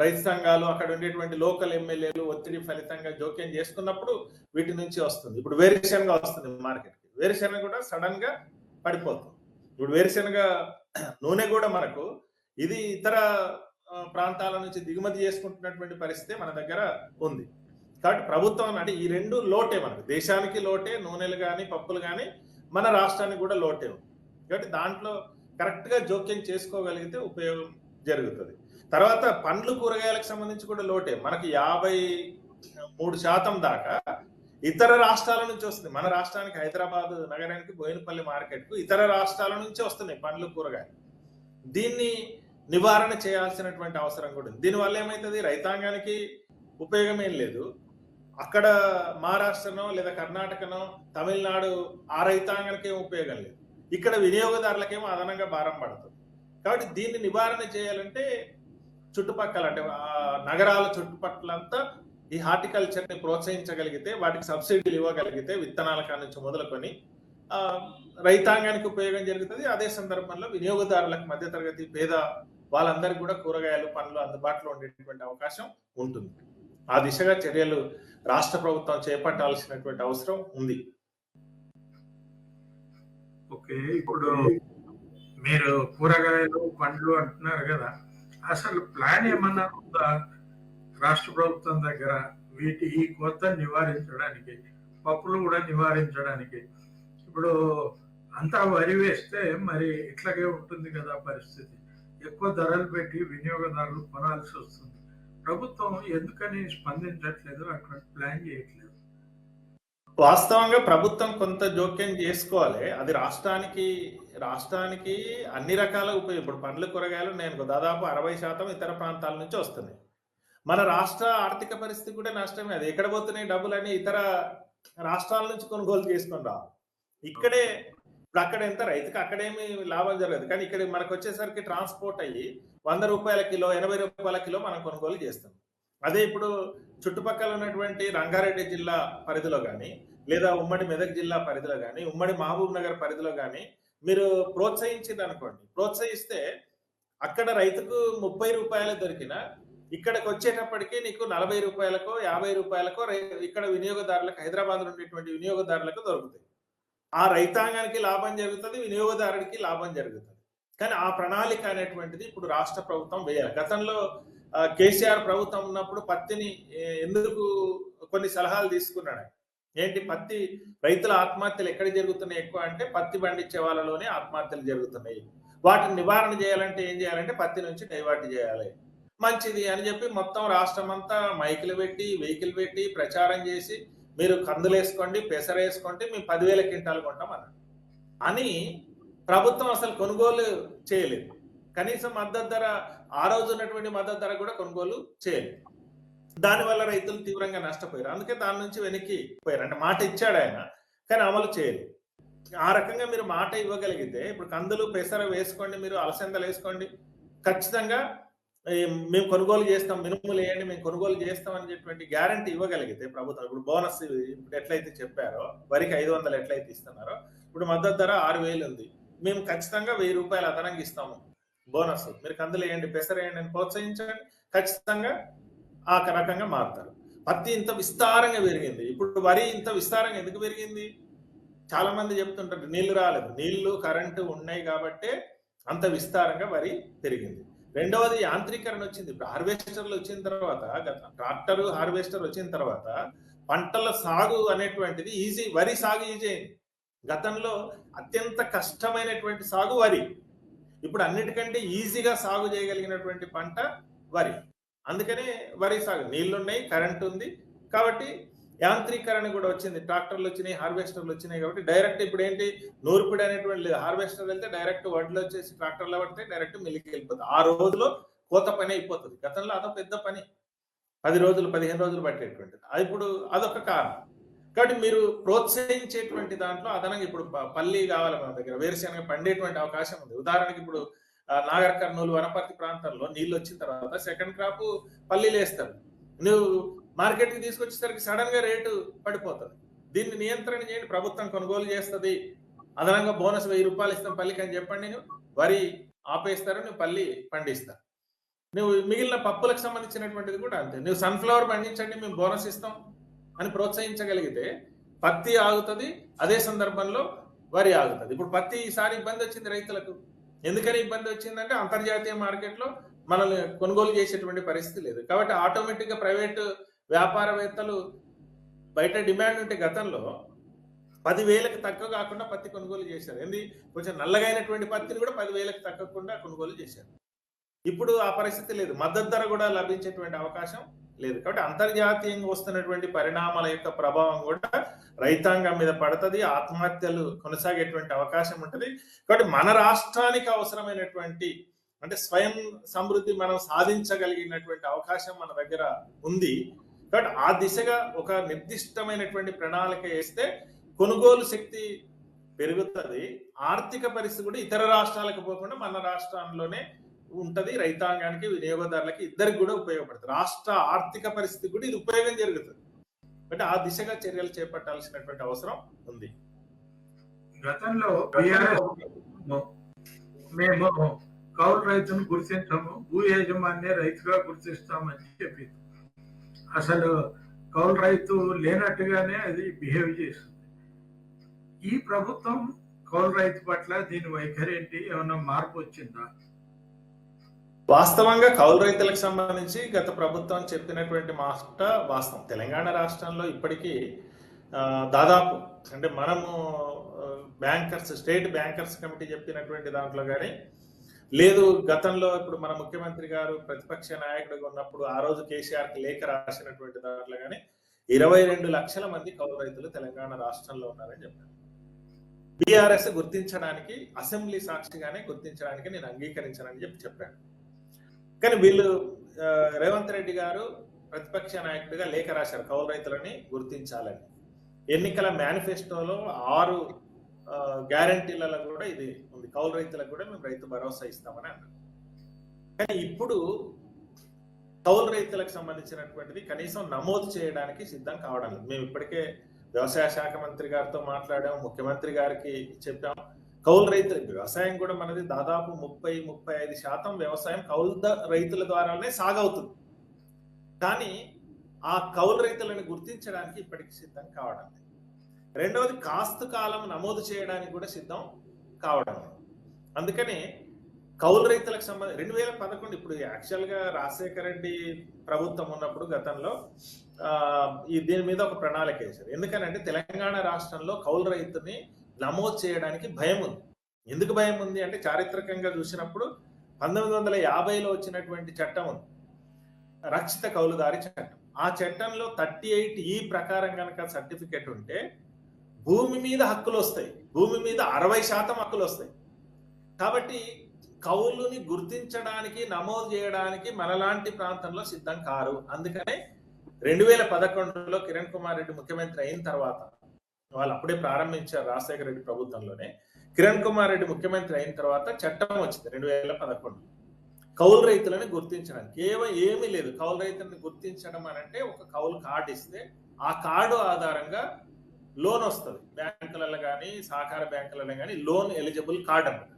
రైతు సంఘాలు, అక్కడ ఉండేటువంటి లోకల్ ఎమ్మెల్యేలు ఒత్తిడి ఫలితంగా జోక్యం చేసుకున్నప్పుడు వీటి నుంచి వస్తుంది. ఇప్పుడు వేరుశనగ వస్తుంది మార్కెట్కి, వేరుశనగ కూడా సడన్ గా పడిపోతుంది. ఇప్పుడు వేరుశనగ నూనె కూడా మనకు ఇది ఇతర ప్రాంతాల నుంచి దిగుమతి చేసుకుంటున్నటువంటి పరిస్థితి మన దగ్గర ఉంది. కాబట్టి ప్రభుత్వం అంటే ఈ 2 లోటే, మనకు దేశానికి లోటే, నూనెలు కానీ పప్పులు కానీ మన రాష్ట్రానికి కూడా లోటే ఉంది. కాబట్టి దాంట్లో కరెక్ట్ గా జోక్యం చేసుకోగలిగితే ఉపయోగం జరుగుతుంది. తర్వాత పండ్లు, కూరగాయలకు సంబంధించి కూడా లోటే. మనకి 53% దాకా ఇతర రాష్ట్రాల నుంచి వస్తుంది. మన రాష్ట్రానికి, హైదరాబాద్ నగరానికి, బోయినపల్లి మార్కెట్కు ఇతర రాష్ట్రాల నుంచి వస్తున్నాయి పండ్లు, కూరగాయలు. దీన్ని నివారణ చేయాల్సినటువంటి అవసరం కూడా ఉంది. దీనివల్ల ఏమవుతుంది, రైతాంగానికి ఉపయోగం ఏం లేదు. అక్కడ మహారాష్ట్రనో లేదా కర్ణాటకనో తమిళనాడు ఆ రైతాంగానికి ఏం ఉపయోగం లేదు. ఇక్కడ వినియోగదారులకేమో అదనంగా భారం పడుతుంది. కాబట్టి దీన్ని నివారణ చేయాలంటే చుట్టుపక్కల అంటే నగరాల చుట్టుపక్కలంతా ఈ హార్టికల్చర్ని ప్రోత్సహించగలిగితే, వాటికి సబ్సిడీలు ఇవ్వగలిగితే, విత్తనాల నుంచి మొదలుకొని రైతాంగానికి ఉపయోగం జరుగుతుంది. అదే సందర్భంలో వినియోగదారులకు, మధ్యతరగతి పేద వాళ్ళందరికీ కూడా కూరగాయలు, పండ్లు అందుబాటులో ఉండేటువంటి అవకాశం ఉంటుంది. ఆ దిశగా చర్యలు రాష్ట్ర ప్రభుత్వం చేపట్టాల్సినటువంటి అవసరం ఉంది. ఓకే, ఇప్పుడు మీరు కూరగాయలు, పండ్లు అంటున్నారు కదా, అసలు ప్లాన్ ఏమన్నా ఉందా రాష్ట్ర ప్రభుత్వం దగ్గర ఈ కొత్త నివారించడానికి, పప్పులు కూడా నివారించడానికి? ఇప్పుడు అంతా వరి వేస్తే మరి ఇట్లాగే ఉంటుంది కదా పరిస్థితి. ఎక్కువ ధరలు పెట్టి వినియోగదారులు కొనాల్సి వస్తుంది. ప్రభుత్వం ఎందుకని స్పందించట్లేదు, అటువంటి ప్లాన్ చేయట్లేదు? వాస్తవంగా ప్రభుత్వం కొంత జోక్యం చేసుకోవాలి. అది రాష్ట్రానికి అన్ని రకాల ఉపయోగం. ఇప్పుడు పండ్లు, కూరగాయలు నేను దాదాపు 60% ఇతర ప్రాంతాల నుంచి వస్తున్నాయి. మన రాష్ట్ర ఆర్థిక పరిస్థితి కూడా నష్టమే. అది ఎక్కడ పోతున్నాయి డబ్బులని ఇతర రాష్ట్రాల నుంచి కొనుగోలు చేసుకొని రావు. ఇక్కడే ఇప్పుడు అక్కడ ఎంత రైతుకి అక్కడేమి లాభం జరగదు. కానీ ఇక్కడ మనకు వచ్చేసరికి ట్రాన్స్పోర్ట్ అయ్యి 100 రూపాయల కిలో, 80 రూపాయల కిలో మనం కొనుగోలు చేస్తాం. అదే ఇప్పుడు చుట్టుపక్కల ఉన్నటువంటి రంగారెడ్డి జిల్లా పరిధిలో కానీ, లేదా ఉమ్మడి మెదక్ జిల్లా పరిధిలో కానీ, ఉమ్మడి మహబూబ్ నగర్ పరిధిలో కానీ మీరు ప్రోత్సహించింది అనుకోండి, ప్రోత్సహిస్తే అక్కడ రైతుకు 30 రూపాయలు దొరికిన ఇక్కడికి వచ్చేటప్పటికి నీకు 40 రూపాయలకో 50 రూపాయలకో ఇక్కడ వినియోగదారులకు, హైదరాబాద్ ఉండేటువంటి వినియోగదారులకు దొరుకుతాయి. ఆ రైతాంగానికి లాభం జరుగుతుంది, వినియోగదారుడికి లాభం జరుగుతుంది. కానీ ఆ ప్రణాళిక అనేటువంటిది ఇప్పుడు రాష్ట్ర ప్రభుత్వం వేయాలి. గతంలో కేసీఆర్ ప్రభుత్వం ఉన్నప్పుడు పత్తిని ఎందుకు కొన్ని సలహాలు తీసుకున్నాడు. ఏంటి, పత్తి రైతుల ఆత్మహత్యలు ఎక్కడ జరుగుతున్నాయి ఎక్కువ అంటే పత్తి పండించే వాళ్ళలోనే ఆత్మహత్యలు జరుగుతున్నాయి. వాటిని నివారణ చేయాలంటే ఏం చేయాలంటే పత్తి నుంచి డైవర్ట్ చేయాలి. మంచిది అని చెప్పి మొత్తం రాష్ట్రం అంతా మైకులు పెట్టి, వెహికల్ పెట్టి ప్రచారం చేసి, మీరు కందులు వేసుకోండి, పెసర వేసుకోండి, మేము 10,000 క్వింటాలు కొంటాం అన్నాడు. అని ప్రభుత్వం అసలు కొనుగోలు చేయలేదు. కనీసం మద్దతు ధర, ఆ రోజు ఉన్నటువంటి మద్దతు ధర కూడా కొనుగోలు చేయలేదు. దానివల్ల రైతులు తీవ్రంగా నష్టపోయారు. అందుకే దాని నుంచి వెనక్కి పోయారు. అంటే మాట ఇచ్చాడు ఆయన, కానీ అమలు చేయలేదు. ఆ రకంగా మీరు మాట ఇవ్వగలిగితే, ఇప్పుడు కందులు పెసర వేసుకోండి, మీరు అలసందలు వేసుకోండి, ఖచ్చితంగా మేము కొనుగోలు చేస్తాం, మినుములు వేయండి, మేము కొనుగోలు చేస్తాం అనేటువంటి గ్యారంటీ ఇవ్వగలిగితే ప్రభుత్వం, ఇప్పుడు బోనస్ ఇప్పుడు ఎట్లయితే చెప్పారో, వరికి 500 ఎట్లయితే ఇస్తున్నారో, ఇప్పుడు మద్దతు ధర 6,000 ఉంది, మేము ఖచ్చితంగా 1,000 రూపాయలు అదనంగా ఇస్తాము బోనస్, మీరు కందులు వేయండి, పెసర వేయండి అని ప్రోత్సహించండి, ఖచ్చితంగా ఆ రకంగా మారుతారు. పత్తి ఇంత విస్తారంగా పెరిగింది. ఇప్పుడు వరి ఇంత విస్తారంగా ఎందుకు పెరిగింది? చాలా మంది చెప్తుంటారు నీళ్లు రాలేదు. నీళ్లు, కరెంటు ఉన్నాయి కాబట్టే అంత విస్తారంగా వరి పెరిగింది. రెండవది యాంత్రీకరణ వచ్చింది. ఇప్పుడు హార్వెస్టర్లు వచ్చిన తర్వాత, ట్రాక్టర్ హార్వెస్టర్ వచ్చిన తర్వాత పంటల సాగు అనేటువంటిది ఈజీ, వరి సాగు ఈజీ అయింది. గతంలో అత్యంత కష్టమైనటువంటి సాగు వరి, ఇప్పుడు అన్నిటికంటే ఈజీగా సాగు చేయగలిగినటువంటి పంట వరి. అందుకనే వరి సాగు, నీళ్లున్నాయి, కరెంట్ ఉంది కాబట్టి యాంత్రీకరణ కూడా వచ్చింది. ట్రాక్టర్లు వచ్చినాయి, హార్వెస్టర్లు వచ్చినాయి కాబట్టి డైరెక్ట్ ఇప్పుడు ఏంటి, నూర్పిడి అనేటువంటి లేదు. హార్వెస్టర్ వెళ్తే డైరెక్ట్ వడ్లు వచ్చేసి ట్రాక్టర్లో పడితే డైరెక్ట్ మిల్లికి వెళ్ళిపోతుంది. ఆ రోజులో కోత పని అయిపోతుంది. గతంలో అదొక పెద్ద పని, 10 రోజులు 15 రోజులు పట్టేటువంటిది. ఇప్పుడు అదొక కారణం. కాబట్టి మీరు ప్రోత్సహించేటువంటి దాంట్లో అదనంగా ఇప్పుడు పల్లి కావాలి మన దగ్గర, వేరుశనగ పండేటువంటి అవకాశం ఉంది. ఉదాహరణకి ఇప్పుడు నాగర్ కర్నూలు, వనపర్తి ప్రాంతాల్లో నీళ్ళు వచ్చిన తర్వాత సెకండ్ క్రాప్ పల్లీలు వేస్తారు. నువ్వు మార్కెట్కి తీసుకొచ్చేసరికి సడన్ గా రేటు పడిపోతుంది. దీన్ని నియంత్రణ చేయండి, ప్రభుత్వం కొనుగోలు చేస్తుంది, అదనంగా బోనస్ 1,000 రూపాయలు ఇస్తాం పల్లికి అని చెప్పండి. నువ్వు వరి ఆపేస్తారు, నువ్వు పల్లి పండిస్తారు. నువ్వు మిగిలిన పప్పులకు సంబంధించినటువంటిది కూడా అంతే. నువ్వు సన్ఫ్లవర్ పండించండి, మేము బోనస్ ఇస్తాం అని ప్రోత్సహించగలిగితే పత్తి ఆగుతుంది, అదే సందర్భంలో వరి ఆగుతుంది. ఇప్పుడు పత్తి ఈసారి ఇబ్బంది వచ్చింది రైతులకు. ఎందుకని ఇబ్బంది వచ్చిందంటే అంతర్జాతీయ మార్కెట్లో మనల్ని కొనుగోలు చేసేటువంటి పరిస్థితి లేదు. కాబట్టి ఆటోమేటిక్ గా ప్రైవేటు వ్యాపారవేత్తలు బయట డిమాండ్ ఉంటే గతంలో 10,000కి తక్కువ కాకుండా పత్తి కొనుగోలు చేశారు. కొంచెం నల్లగైనటువంటి పత్తిని కూడా 10,000కి తగ్గకుండా కొనుగోలు చేశారు. ఇప్పుడు ఆ పరిస్థితి లేదు, మద్దతు ధర కూడా లభించేటువంటి అవకాశం లేదు. కాబట్టి అంతర్జాతీయంగా వస్తున్నటువంటి పరిణామాల యొక్క ప్రభావం కూడా రైతాంగం మీద పడుతుంది, ఆత్మహత్యలు కొనసాగేటువంటి అవకాశం ఉంటుంది. కాబట్టి మన రాష్ట్రానికి అవసరమైనటువంటి అంటే స్వయం సమృద్ధి మనం సాధించగలిగినటువంటి అవకాశం మన దగ్గర ఉంది. కాబట్టి ఆ దిశగా ఒక నిర్దిష్టమైనటువంటి ప్రణాళిక వేస్తే కొనుగోలు శక్తి పెరుగుతుంది, ఆర్థిక పరిస్థితి కూడా ఇతర రాష్ట్రాలకు పోకుండా మన రాష్ట్రంలోనే ఉంటది. రైతాంగానికి, వినియోగదారులకి ఇద్దరికి కూడా ఉపయోగపడుతుంది. రాష్ట్ర ఆర్థిక పరిస్థితి కూడా ఇది ఉపయోగం జరుగుతుంది. అంటే ఆ దిశగా చర్యలు చేపట్టాల్సినటువంటి అవసరం ఉంది. గతంలో మేము కౌలు రైతును గుర్తించము, భూ యాజమాన్య రైతుగా గుర్తిస్తామని చెప్పింది. అసలు కౌలు రైతు లేనట్టుగానే అది బిహేవ్ చేస్తుంది. ఈ ప్రభుత్వం కౌలు రైతు పట్ల దీని వైఖరి ఏంటి, ఏమన్నా మార్పు వచ్చిందా? వాస్తవంగా కౌలు రైతులకు సంబంధించి గత ప్రభుత్వం చెప్పినటువంటి మాట వాస్తవం. తెలంగాణ రాష్ట్రంలో ఇప్పటికీ దాదాపు అంటే మనము బ్యాంకర్స్, స్టేట్ బ్యాంకర్స్ కమిటీ చెప్పినటువంటి దాంట్లో కానీ లేదు, గతంలో ఇప్పుడు మన ముఖ్యమంత్రి గారు ప్రతిపక్ష నాయకుడిగా ఉన్నప్పుడు ఆ రోజు కేసీఆర్కి లేఖ రాసినటువంటి దాంట్లో కానీ 22 లక్షల మంది కౌలు రైతులు తెలంగాణ రాష్ట్రంలో ఉన్నారని చెప్పారు. బీఆర్ఎస్ గుర్తించడానికి, అసెంబ్లీ సాక్షిగానే గుర్తించడానికి నేను అంగీకరించానని చెప్పాను. కానీ వీళ్ళు రేవంత్ రెడ్డి గారు ప్రతిపక్ష నాయకుడిగా లేఖ రాశారు కౌలు రైతులని గుర్తించాలని. ఎన్నికల మేనిఫెస్టోలో 6 గ్యారంటీలలో కూడా ఇది ఉంది, కౌలు రైతులకు కూడా మేము రైతు భరోసా ఇస్తామని అన్నారు. కానీ ఇప్పుడు కౌలు రైతులకు సంబంధించినటువంటిది కనీసం నమోదు చేయడానికి సిద్ధం కావడం లేదు. మేము ఇప్పటికే వ్యవసాయ శాఖ మంత్రి గారితో మాట్లాడాం, ముఖ్యమంత్రి గారికి చెప్పాం. కౌలు రైతుల వ్యవసాయం కూడా మనది దాదాపు 30-35% వ్యవసాయం కౌలు రైతుల ద్వారానే సాగవుతుంది. కానీ ఆ కౌలు రైతులను గుర్తించడానికి ఇప్పటికి సిద్ధం కావడం లేదు. రెండవది కాస్తు కాలం నమోదు చేయడానికి కూడా సిద్ధం కావడం లేదు. అందుకని కౌలు రైతులకు సంబంధించి 2011 ఇప్పుడు యాక్చువల్గా రాజశేఖర రెడ్డి ప్రభుత్వం ఉన్నప్పుడు గతంలో దీని మీద ఒక ప్రణాళిక వేశారు. ఎందుకనంటే తెలంగాణ రాష్ట్రంలో కౌలు రైతుని నమోదు చేయడానికి భయం ఉంది. ఎందుకు భయం ఉంది అంటే చారిత్రకంగా చూసినప్పుడు 1950లో వచ్చినటువంటి చట్టం ఉంది, రక్షిత కౌలుదారి చట్టం. ఆ చట్టంలో 38E ప్రకారం కనుక సర్టిఫికెట్ ఉంటే భూమి మీద హక్కులు వస్తాయి, భూమి మీద 60% హక్కులు వస్తాయి. కాబట్టి కౌలుని గుర్తించడానికి నమోదు చేయడానికి మనలాంటి ప్రాంతంలో సిద్ధం కారు. అందుకనే 2011లో కిరణ్ కుమార్ రెడ్డి ముఖ్యమంత్రి అయిన తర్వాత, వాళ్ళు అప్పుడే ప్రారంభించారు రాజశేఖర రెడ్డి ప్రభుత్వంలోనే, కిరణ్ కుమార్ రెడ్డి ముఖ్యమంత్రి అయిన తర్వాత చట్టం వచ్చింది 2011. కౌలు రైతులను గుర్తించడానికి ఏమీ లేదు. కౌలు రైతులను గుర్తించడం అని అంటే ఒక కౌలు కార్డు ఇస్తే ఆ కార్డు ఆధారంగా లోన్ వస్తుంది. బ్యాంకులలో కానీ సహకార బ్యాంకులలో కానీ లోన్ ఎలిజిబుల్ కార్డు అన్నమాట.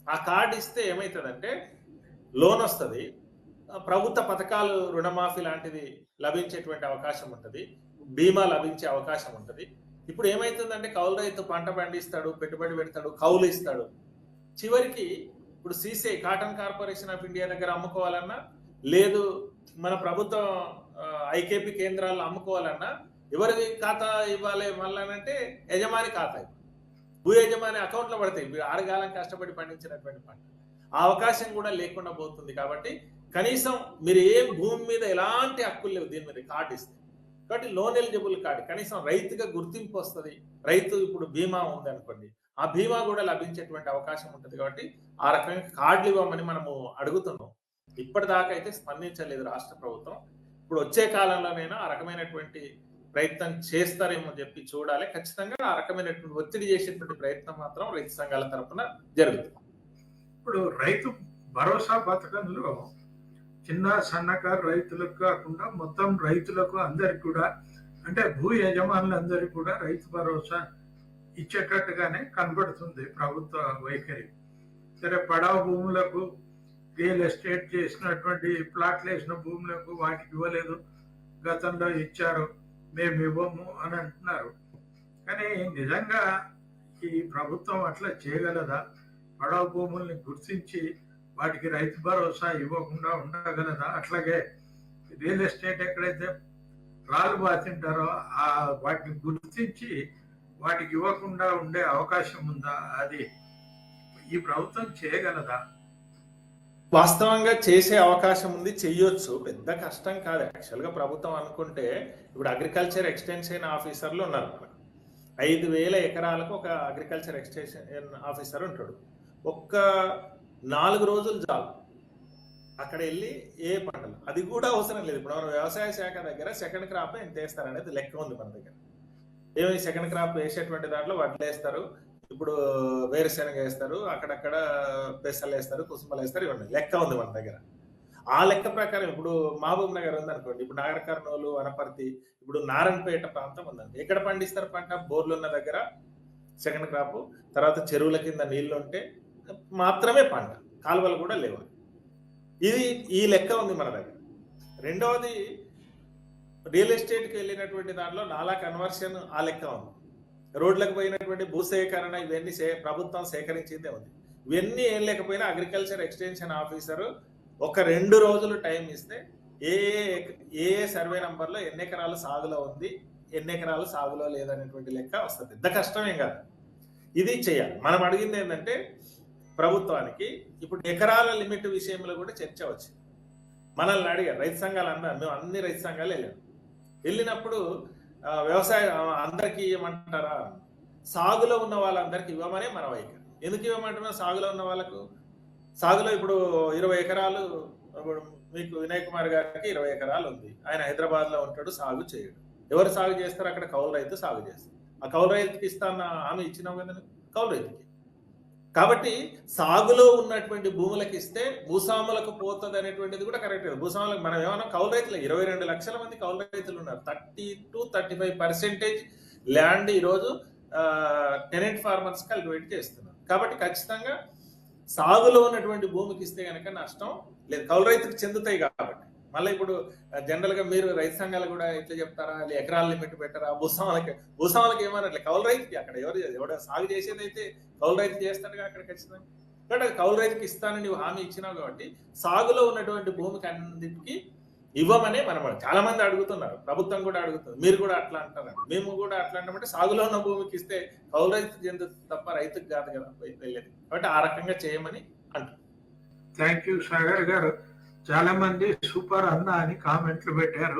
ఆ కార్డు ఇస్తే ఏమవుతుందంటే లోన్ వస్తుంది, ప్రభుత్వ పథకాలు రుణమాఫీ లాంటిది లభించేటువంటి అవకాశం ఉంటుంది, బీమా లభించే అవకాశం ఉంటుంది. ఇప్పుడు ఏమవుతుందంటే కౌలు రైతు పంట పండిస్తాడు, పెట్టుబడి పెడతాడు, కౌలు ఇస్తాడు. చివరికి ఇప్పుడు CCI cotton corporation of India దగ్గర అమ్ముకోవాలన్నా, లేదు మన ప్రభుత్వం ఐకేపీ కేంద్రాల్లో అమ్ముకోవాలన్నా ఎవరికి ఖాతా ఇవ్వాలి మళ్ళీ అంటే యజమాని ఖాతా ఇవ్వాలి, భూ యజమాని అకౌంట్లో పడతాయి 6 కాలం కష్టపడి పండించినటువంటి పంట. ఆ అవకాశం కూడా లేకుండా పోతుంది. కాబట్టి కనీసం మీరు ఏం భూమి మీద ఎలాంటి హక్కులు లేవు దీని మీద కార్డు ఇస్తే. కాబట్టి లోన్ ఎలిజిబుల్ కార్డు కనీసం రైతుగా గుర్తింపు వస్తుంది. రైతు ఇప్పుడు బీమా ఉంది అనుకోండి, ఆ బీమా కూడా లభించేటువంటి అవకాశం ఉంటుంది. కాబట్టి ఆ రకంగా కార్డులు ఇవ్వమని మనము అడుగుతున్నాం. ఇప్పటిదాకా అయితే స్పందించలేదు రాష్ట్ర ప్రభుత్వం. ఇప్పుడు వచ్చే కాలంలోనైనా ఆ రకమైనటువంటి ప్రయత్నం చేస్తారేమో చెప్పి చూడాలి. ఖచ్చితంగా ఆ రకమైనటువంటి ఒత్తిడి చేసేటువంటి ప్రయత్నం మాత్రం రైతు సంఘాల తరఫున జరుగుతుంది. ఇప్పుడు రైతు భరోసా పథకంలో చిన్న సన్నకారు రైతులకు కాకుండా మొత్తం రైతులకు అందరికి కూడా, అంటే భూ యజమానులందరికీ కూడా రైతు భరోసా ఇచ్చేటట్టుగానే కనబడుతుంది ప్రభుత్వ వైఖరి. సరే, పడవ భూములకు, రియల్ ఎస్టేట్ చేసినటువంటి ప్లాట్లు వేసిన భూములకు వాటికి ఇవ్వలేదు, గతంలో ఇచ్చారు, మేము ఇవ్వము అని అంటున్నారు. కానీ నిజంగా ఈ ప్రభుత్వం అట్లా చేయగలదా? పడవ భూముల్ని గుర్తించి వాటికి రైతు భరోసా ఇవ్వకుండా ఉండగలదా? అట్లాగే రియల్ ఎస్టేట్ ఎక్కడైతే రాళ్ళు బాతింటారో వాటిని గుర్తించి వాటికి ఇవ్వకుండా ఉండే అవకాశం ఉందా? అది ఈ ప్రభుత్వం చేయగలదా? వాస్తవంగా చేసే అవకాశం ఉంది, చెయ్యొచ్చు, పెద్ద కష్టం కాదు. యాక్చువల్గా ప్రభుత్వం అనుకుంటే ఇప్పుడు అగ్రికల్చర్ ఎక్స్టెన్షన్ ఆఫీసర్లు ఉన్నారు మనకు. 5,000 ఎకరాలకు ఒక అగ్రికల్చర్ ఎక్స్టెన్షన్ ఆఫీసర్ ఉంటాడు. ఒక్క 4 రోజులు చాలు అక్కడ వెళ్ళి ఏ పంటలు, అది కూడా అవసరం లేదు. ఇప్పుడు మన వ్యవసాయ శాఖ దగ్గర సెకండ్ క్రాప్ ఎంత వేస్తారనేది లెక్క ఉంది మన దగ్గర. ఏమి సెకండ్ క్రాప్ వేసేటువంటి దాంట్లో వడ్లు వేస్తారు, ఇప్పుడు వేరుశెనగ వేస్తారు, అక్కడక్కడ పెసలు వేస్తారు, కుసుమలు వేస్తారు, ఇవన్నీ లెక్క ఉంది మన దగ్గర. ఆ లెక్క ప్రకారం ఇప్పుడు మహబూబ్ నగర్ ఉంది అనుకోండి, ఇప్పుడు నాగర్ కర్నూలు, వనపర్తి, ఇప్పుడు నారాయణపేట ప్రాంతం ఉందండి. ఎక్కడ పండిస్తారు పంట? బోర్లు ఉన్న దగ్గర సెకండ్ క్రాప్, తర్వాత చెరువుల కింద నీళ్లు ఉంటే మాత్రమే పంట, కాలువలు కూడా లేవు. ఈ లెక్క ఉంది మన దగ్గర. రెండవది రియల్ ఎస్టేట్కి వెళ్ళినటువంటి దాంట్లో నాలా కన్వర్షన్ ఆ లెక్క ఉంది. రోడ్లకు పోయినటువంటి భూసేకరణ ఇవన్నీ ప్రభుత్వం సేకరించిందే ఉంది. ఇవన్నీ ఏం లేకపోయినా అగ్రికల్చర్ ఎక్స్టెన్షన్ ఆఫీసరు ఒక 2 రోజులు టైం ఇస్తే ఏ సర్వే నంబర్లో ఎన్ని ఎకరాలు సాగులో ఉంది, ఎన్ని ఎకరాలు సాగులో లేదనేటువంటి లెక్క వస్తుంది. పెద్ద కష్టమేం కాదు, ఇది చేయాలి. మనం అడిగింది ఏంటంటే ప్రభుత్వానికి ఇప్పుడు ఎకరాల లిమిట్ విషయంలో కూడా చర్చ వచ్చింది. మనల్ని అడిగారు రైతు సంఘాలు అన్నారు, మేము అన్ని రైతు సంఘాలు వెళ్ళినప్పుడు వ్యవసాయం అందరికీ ఇవ్వమంటారా? సాగులో ఉన్న వాళ్ళందరికీ ఇవ్వమనే మన వైఖరి. ఎందుకు ఇవ్వమంటున్నా? సాగులో ఉన్న వాళ్ళకు, సాగులో ఇప్పుడు 20 ఎకరాలు, ఇప్పుడు మీకు వినయ్ కుమార్ గారికి 20 ఎకరాలు ఉంది, ఆయన హైదరాబాద్ లో ఉంటాడు, సాగు చేయడు. ఎవరు సాగు చేస్తారు? అక్కడ కౌలు రైతు సాగు చేస్తారు. ఆ కౌలు రైతుకి ఇస్తాన్న ఆమె ఇచ్చినావు కదా కౌలు రైతుకి. కాబట్టి సాగులో ఉన్నటువంటి భూములకు ఇస్తే భూస్వాములకు పోతుంది అనేటువంటిది కూడా కరెక్ట్. భూస్వాములకు మనం ఏమన్నా కౌలు రైతులు 22 లక్షల మంది కౌలు రైతులు ఉన్నారు. 30 to 35% ల్యాండ్ ఈరోజు టెనెంట్ ఫార్మర్స్ కల్టివేట్ చేస్తున్నారు. కాబట్టి ఖచ్చితంగా సాగులో ఉన్నటువంటి భూమికి ఇస్తే కనుక నష్టం లేదు, కౌలు రైతుకు చెందుతాయి కాబట్టి మళ్ళీ ఇప్పుడు జనరల్ గా మీరు రైతు సంఘాలు కూడా ఎట్లా చెప్తారా, ఎకరాల లిమిట్ పెట్టారా, భూస్వాములకి ఏమన్నా అట్లా కౌలు రైతుకి అక్కడ ఎవరు సాగు చేసేది అయితే కౌలు రైతు చేస్తాడుగా అక్కడ ఖచ్చితంగా. బట్ అది కౌలు రైతుకి ఇస్తానని నువ్వు హామీ ఇచ్చినావు కాబట్టి సాగులో ఉన్నటువంటి భూమికి అన్నిటికీ ఇవ్వమనే మనం చాలా మంది అడుగుతున్నారు, ప్రభుత్వం కూడా అడుగుతుంది, మీరు కూడా అట్లా అంటారు, మేము కూడా అట్లా అంటామంటే సాగులో ఉన్న భూమికి ఇస్తే కౌలు రైతు చెందుతుంది తప్ప రైతుకు కాదు కదా వెళ్ళేది. కాబట్టి ఆ రకంగా చేయమని అంటారు. థ్యాంక్ యూ సాగర్ గారు. చాలా మంది సూపర్ అన్న అని కామెంట్లు పెట్టారు.